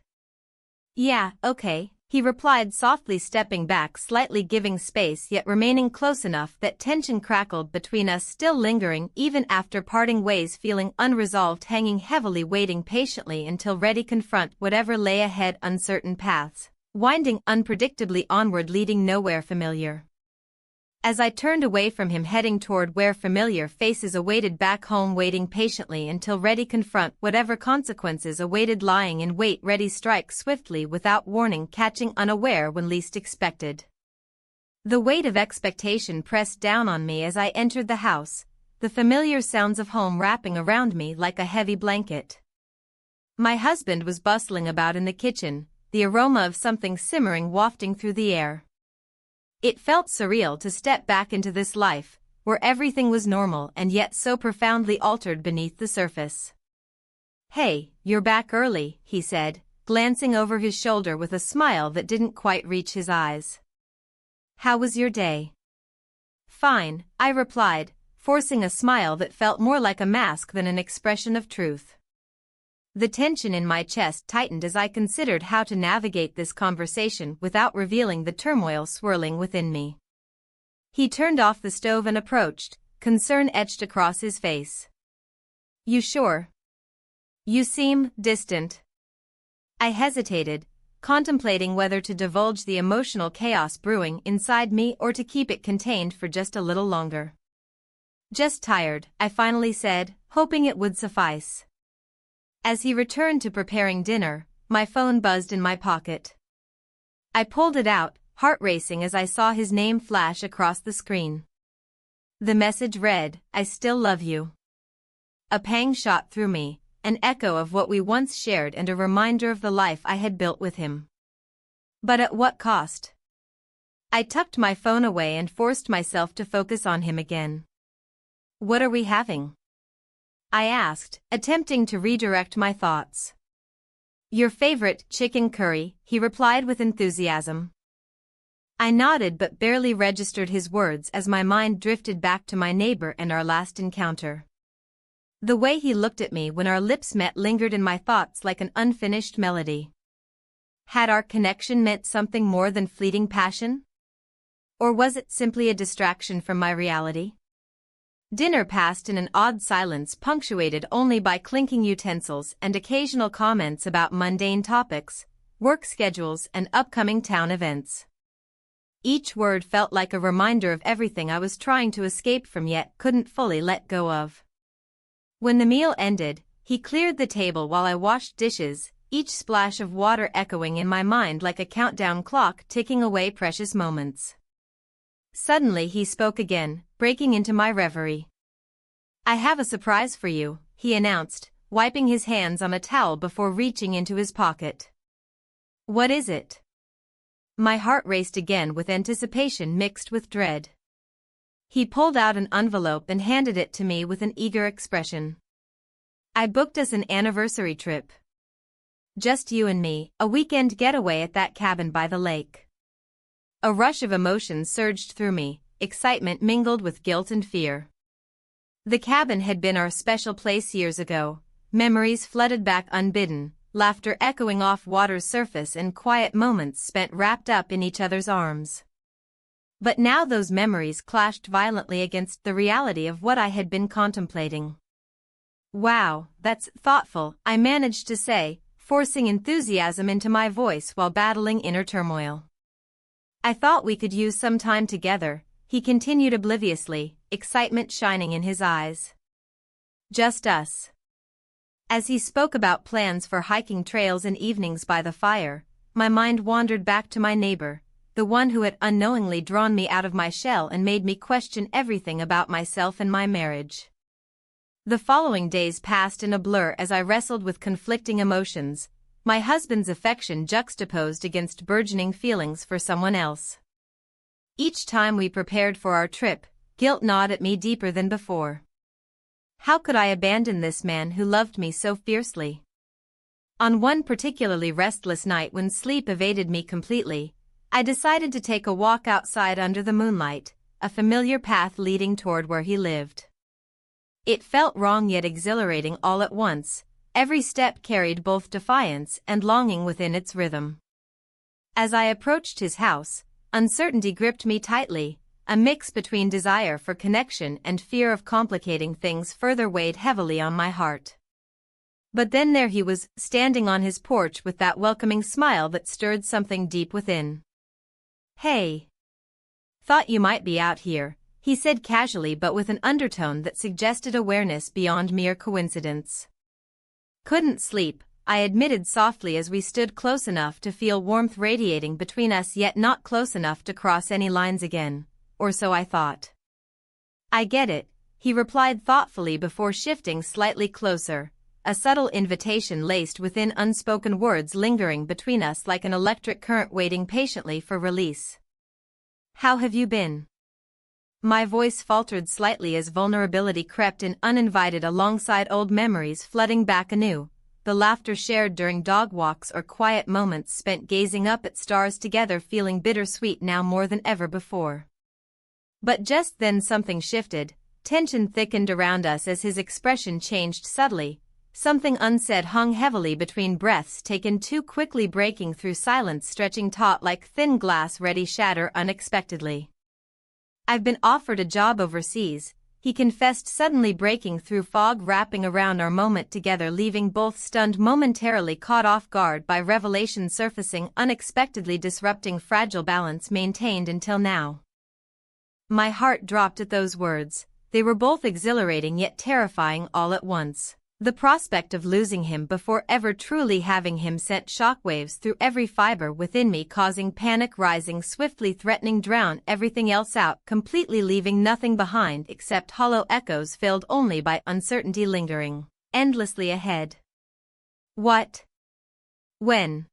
Yeah, okay, he replied softly, stepping back slightly, giving space yet remaining close enough that tension crackled between us, still lingering even after parting ways, feeling unresolved, hanging heavily, waiting patiently until ready confront whatever lay ahead, uncertain paths, winding unpredictably onward, leading nowhere familiar. As I turned away from him, heading toward where familiar faces awaited back home, waiting patiently until ready confront whatever consequences awaited, lying in wait, ready strike swiftly without warning, catching unaware when least expected. The weight of expectation pressed down on me as I entered the house, the familiar sounds of home wrapping around me like a heavy blanket. My husband was bustling about in the kitchen, the aroma of something simmering wafting through the air. It felt surreal to step back into this life, where everything was normal and yet so profoundly altered beneath the surface. "Hey, you're back early," he said, glancing over his shoulder with a smile that didn't quite reach his eyes. "How was your day?" "Fine," I replied, forcing a smile that felt more like a mask than an expression of truth. The tension in my chest tightened as I considered how to navigate this conversation without revealing the turmoil swirling within me. He turned off the stove and approached, concern etched across his face. "You sure? You seem distant." I hesitated, contemplating whether to divulge the emotional chaos brewing inside me or to keep it contained for just a little longer. "Just tired," I finally said, hoping it would suffice. As he returned to preparing dinner, my phone buzzed in my pocket. I pulled it out, heart racing as I saw his name flash across the screen. The message read, "I still love you." A pang shot through me, an echo of what we once shared and a reminder of the life I had built with him. But at what cost? I tucked my phone away and forced myself to focus on him again. "What are we having?" I asked, attempting to redirect my thoughts. "Your favorite chicken curry," he replied with enthusiasm. I nodded but barely registered his words as my mind drifted back to my neighbor and our last encounter. The way he looked at me when our lips met lingered in my thoughts like an unfinished melody. Had our connection meant something more than fleeting passion? Or was it simply a distraction from my reality? Dinner passed in an odd silence punctuated only by clinking utensils and occasional comments about mundane topics, work schedules and upcoming town events. Each word felt like a reminder of everything I was trying to escape from yet couldn't fully let go of. When the meal ended, he cleared the table while I washed dishes, each splash of water echoing in my mind like a countdown clock ticking away precious moments. Suddenly he spoke again, breaking into my reverie. "I have a surprise for you," he announced, wiping his hands on a towel before reaching into his pocket. "What is it?" My heart raced again with anticipation mixed with dread. He pulled out an envelope and handed it to me with an eager expression. "I booked us an anniversary trip. Just you and me, a weekend getaway at that cabin by the lake." A rush of emotions surged through me, excitement mingled with guilt and fear. The cabin had been our special place years ago, memories flooded back unbidden, laughter echoing off water's surface and quiet moments spent wrapped up in each other's arms. But now those memories clashed violently against the reality of what I had been contemplating. "Wow, that's thoughtful," I managed to say, forcing enthusiasm into my voice while battling inner turmoil. "I thought we could use some time together," he continued obliviously, excitement shining in his eyes. "Just us." As he spoke about plans for hiking trails and evenings by the fire, my mind wandered back to my neighbor, the one who had unknowingly drawn me out of my shell and made me question everything about myself and my marriage. The following days passed in a blur as I wrestled with conflicting emotions, my husband's affection juxtaposed against burgeoning feelings for someone else. Each time we prepared for our trip, guilt gnawed at me deeper than before. How could I abandon this man who loved me so fiercely? On one particularly restless night when sleep evaded me completely, I decided to take a walk outside under the moonlight, a familiar path leading toward where he lived. It felt wrong yet exhilarating all at once. Every step carried both defiance and longing within its rhythm. As I approached his house, uncertainty gripped me tightly, a mix between desire for connection and fear of complicating things further weighed heavily on my heart. But then there he was, standing on his porch with that welcoming smile that stirred something deep within. "Hey. Thought you might be out here," he said casually but with an undertone that suggested awareness beyond mere coincidence. "Couldn't sleep," I admitted softly as we stood close enough to feel warmth radiating between us yet not close enough to cross any lines again, or so I thought. I get it, he replied thoughtfully before shifting slightly closer, a subtle invitation laced within unspoken words lingering between us like an electric current waiting patiently for release. How have you been? My voice faltered slightly as vulnerability crept in uninvited alongside old memories flooding back anew, the laughter shared during dog walks or quiet moments spent gazing up at stars together feeling bittersweet now more than ever before. But just then something shifted, tension thickened around us as his expression changed subtly, something unsaid hung heavily between breaths taken too quickly breaking through silence stretching taut like thin glass ready shatter unexpectedly. I've been offered a job overseas, he confessed suddenly breaking through fog wrapping around our moment together leaving both stunned momentarily caught off guard by revelation surfacing unexpectedly disrupting fragile balance maintained until now. My heart dropped at those words, they were both exhilarating yet terrifying all at once. The prospect of losing him before ever truly having him sent shockwaves through every fiber within me causing panic rising swiftly threatening drown everything else out completely leaving nothing behind except hollow echoes filled only by uncertainty lingering endlessly ahead. What? When?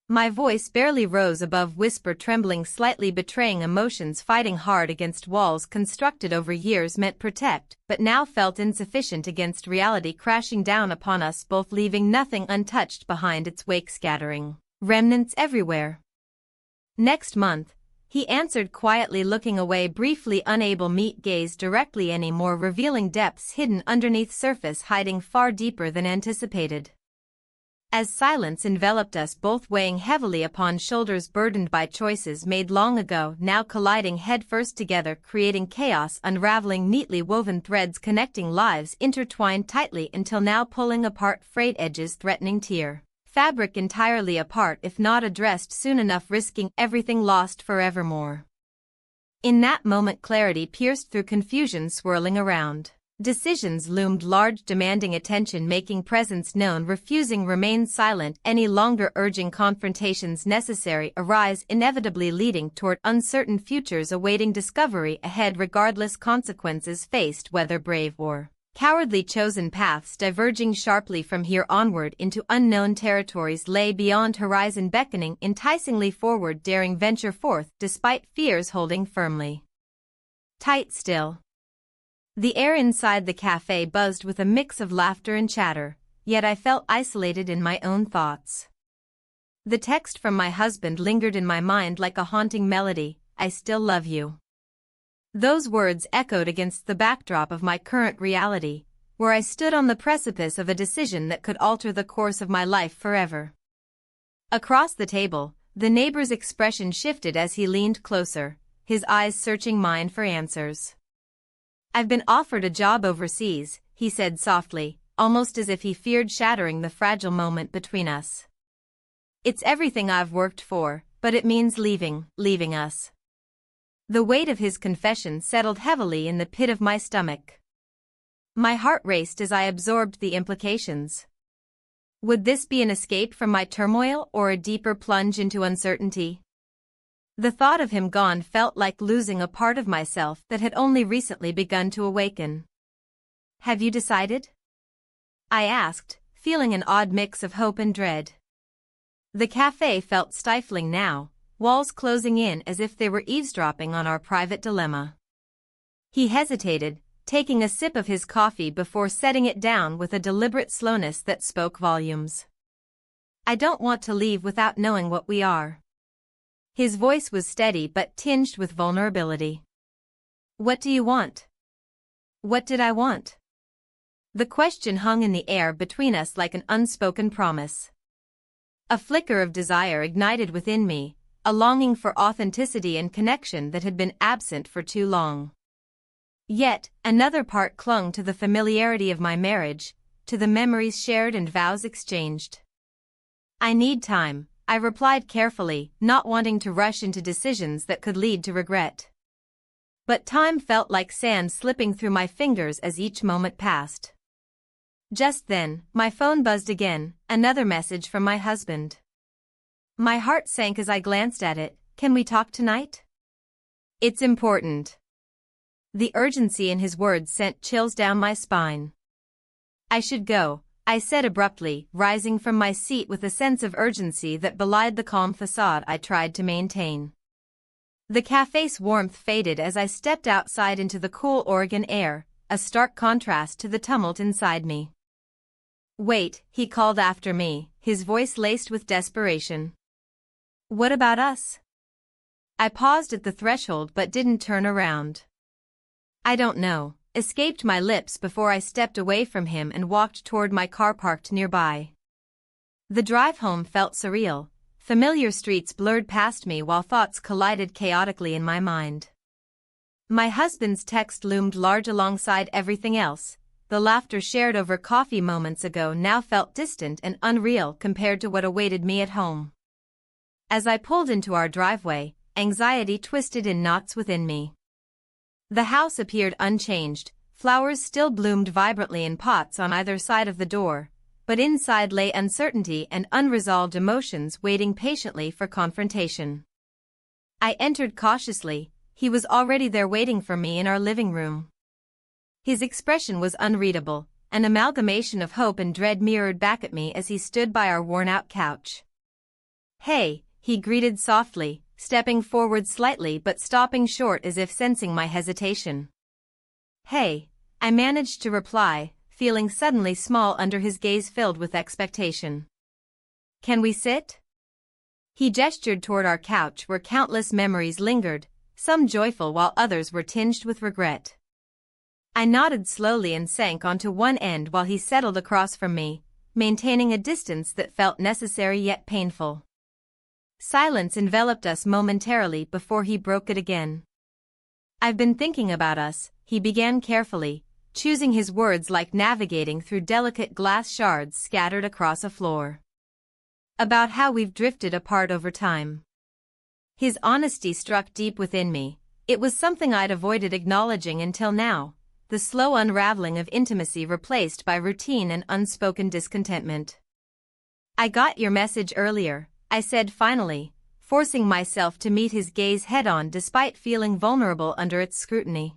My voice barely rose above whisper trembling slightly betraying emotions fighting hard against walls constructed over years meant protect but now felt insufficient against reality crashing down upon us both leaving nothing untouched behind its wake scattering remnants everywhere. Next month, he answered quietly looking away briefly unable meet gaze directly any more revealing depths hidden underneath surface hiding far deeper than anticipated. As silence enveloped us both weighing heavily upon shoulders burdened by choices made long ago now colliding headfirst together creating chaos unraveling neatly woven threads connecting lives intertwined tightly until now pulling apart frayed edges threatening tear fabric entirely apart if not addressed soon enough risking everything lost forevermore. In that moment clarity pierced through confusion swirling around. Decisions loomed large demanding attention making presence known refusing remain silent any longer urging confrontations necessary arise inevitably leading toward uncertain futures awaiting discovery ahead regardless consequences faced whether brave or cowardly chosen paths diverging sharply from here onward into unknown territories lay beyond horizon beckoning enticingly forward daring venture forth despite fears holding firmly tight still. The air inside the cafe buzzed with a mix of laughter and chatter, yet I felt isolated in my own thoughts. The text from my husband lingered in my mind like a haunting melody, I still love you. Those words echoed against the backdrop of my current reality, where I stood on the precipice of a decision that could alter the course of my life forever. Across the table, the neighbor's expression shifted as he leaned closer, his eyes searching mine for answers. I've been offered a job overseas, he said softly, almost as if he feared shattering the fragile moment between us. It's everything I've worked for, but it means leaving us. The weight of his confession settled heavily in the pit of my stomach. My heart raced as I absorbed the implications. Would this be an escape from my turmoil or a deeper plunge into uncertainty? The thought of him gone felt like losing a part of myself that had only recently begun to awaken. Have you decided? I asked, feeling an odd mix of hope and dread. The cafe felt stifling now, walls closing in as if they were eavesdropping on our private dilemma. He hesitated, taking a sip of his coffee before setting it down with a deliberate slowness that spoke volumes. I don't want to leave without knowing what we are. His voice was steady but tinged with vulnerability. What do you want? What did I want? The question hung in the air between us like an unspoken promise. A flicker of desire ignited within me, a longing for authenticity and connection that had been absent for too long. Yet, another part clung to the familiarity of my marriage, to the memories shared and vows exchanged. I need time, I replied carefully, not wanting to rush into decisions that could lead to regret. But time felt like sand slipping through my fingers as each moment passed. Just then, my phone buzzed again, another message from my husband. My heart sank as I glanced at it. Can we talk tonight? It's important. The urgency in his words sent chills down my spine. I should go, I said abruptly, rising from my seat with a sense of urgency that belied the calm facade I tried to maintain. The cafe's warmth faded as I stepped outside into the cool Oregon air, a stark contrast to the tumult inside me. Wait, he called after me, his voice laced with desperation. What about us? I paused at the threshold but didn't turn around. I don't know, escaped my lips before I stepped away from him and walked toward my car parked nearby. The drive home felt surreal, familiar streets blurred past me while thoughts collided chaotically in my mind. My husband's text loomed large alongside everything else. The laughter shared over coffee moments ago now felt distant and unreal compared to what awaited me at home. As I pulled into our driveway, anxiety twisted in knots within me. The house appeared unchanged, flowers still bloomed vibrantly in pots on either side of the door, but inside lay uncertainty and unresolved emotions waiting patiently for confrontation. I entered cautiously. He was already there waiting for me in our living room. His expression was unreadable, an amalgamation of hope and dread mirrored back at me as he stood by our worn-out couch. Hey, he greeted softly, stepping forward slightly but stopping short as if sensing my hesitation. Hey, I managed to reply, feeling suddenly small under his gaze filled with expectation. Can we sit? He gestured toward our couch where countless memories lingered, some joyful while others were tinged with regret. I nodded slowly and sank onto one end while he settled across from me, maintaining a distance that felt necessary yet painful. Silence enveloped us momentarily before he broke it again. I've been thinking about us, he began carefully, choosing his words like navigating through delicate glass shards scattered across a floor. About how we've drifted apart over time. His honesty struck deep within me. It was something I'd avoided acknowledging until now, the slow unraveling of intimacy replaced by routine and unspoken discontentment. I got your message earlier, I said finally, forcing myself to meet his gaze head-on despite feeling vulnerable under its scrutiny.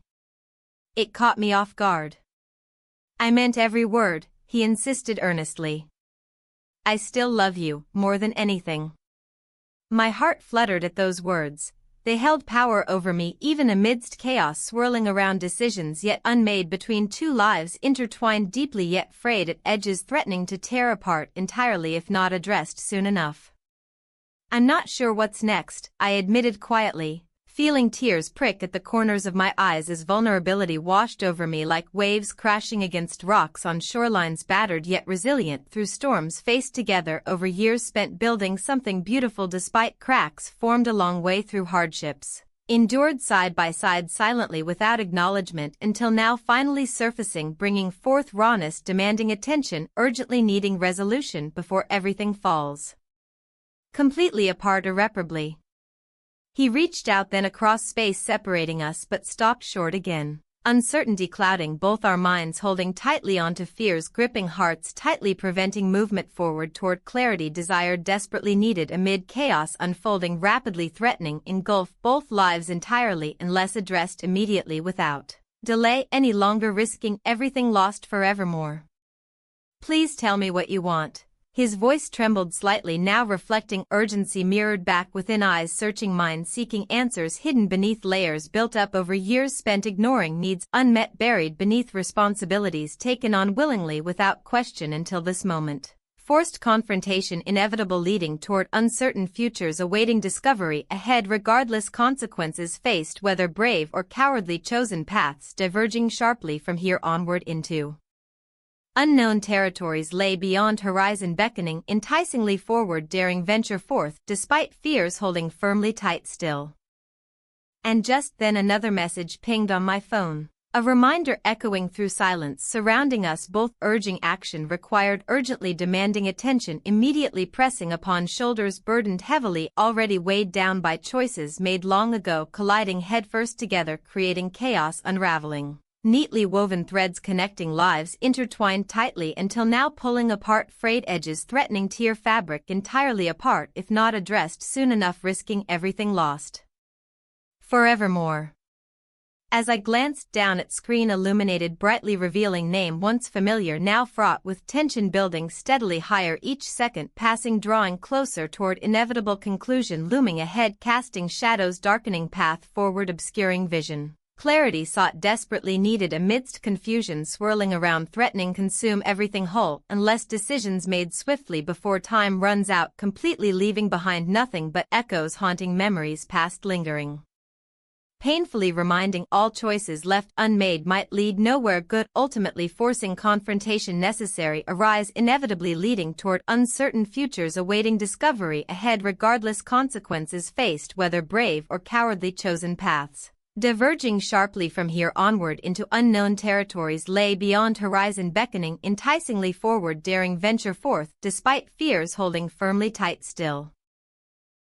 It caught me off guard. I meant every word, he insisted earnestly. I still love you, more than anything. My heart fluttered at those words. They held power over me even amidst chaos swirling around decisions yet unmade between two lives intertwined deeply yet frayed at edges threatening to tear apart entirely if not addressed soon enough. I'm not sure what's next, I admitted quietly, feeling tears prick at the corners of my eyes as vulnerability washed over me like waves crashing against rocks on shorelines battered yet resilient through storms faced together over years spent building something beautiful despite cracks formed a long way through hardships, endured side by side silently without acknowledgement until now finally surfacing bringing forth rawness demanding attention urgently needing resolution before everything falls completely apart irreparably. He reached out then across space separating us but stopped short again, uncertainty clouding both our minds holding tightly onto fears gripping hearts tightly preventing movement forward toward clarity desired desperately needed amid chaos unfolding rapidly threatening engulf both lives entirely unless addressed immediately without delay any longer risking everything lost forevermore. Please tell me what you want. His voice trembled slightly now reflecting urgency mirrored back within eyes searching minds seeking answers hidden beneath layers built up over years spent ignoring needs unmet buried beneath responsibilities taken on willingly without question until this moment. Forced confrontation inevitable leading toward uncertain futures awaiting discovery ahead regardless consequences faced whether brave or cowardly chosen paths diverging sharply from here onward into unknown territories lay beyond horizon beckoning enticingly forward daring venture forth despite fears holding firmly tight still. And just then another message pinged on my phone. A reminder echoing through silence surrounding us both urging action required urgently demanding attention immediately pressing upon shoulders burdened heavily already weighed down by choices made long ago colliding headfirst together creating chaos unraveling. Neatly woven threads connecting lives intertwined tightly until now pulling apart, frayed edges threatening tear fabric entirely apart if not addressed soon enough, risking everything lost forevermore. As I glanced down at screen illuminated brightly revealing name once familiar now fraught with tension building steadily higher each second passing drawing closer toward inevitable conclusion looming ahead casting shadows darkening path forward obscuring vision. Clarity sought desperately needed amidst confusion swirling around threatening consume everything whole unless decisions made swiftly before time runs out completely leaving behind nothing but echoes haunting memories past lingering. Painfully reminding all choices left unmade might lead nowhere good ultimately forcing confrontation necessary arise inevitably leading toward uncertain futures awaiting discovery ahead regardless consequences faced whether brave or cowardly chosen paths. Diverging sharply from here onward into unknown territories lay beyond horizon beckoning enticingly forward daring venture forth despite fears holding firmly tight still.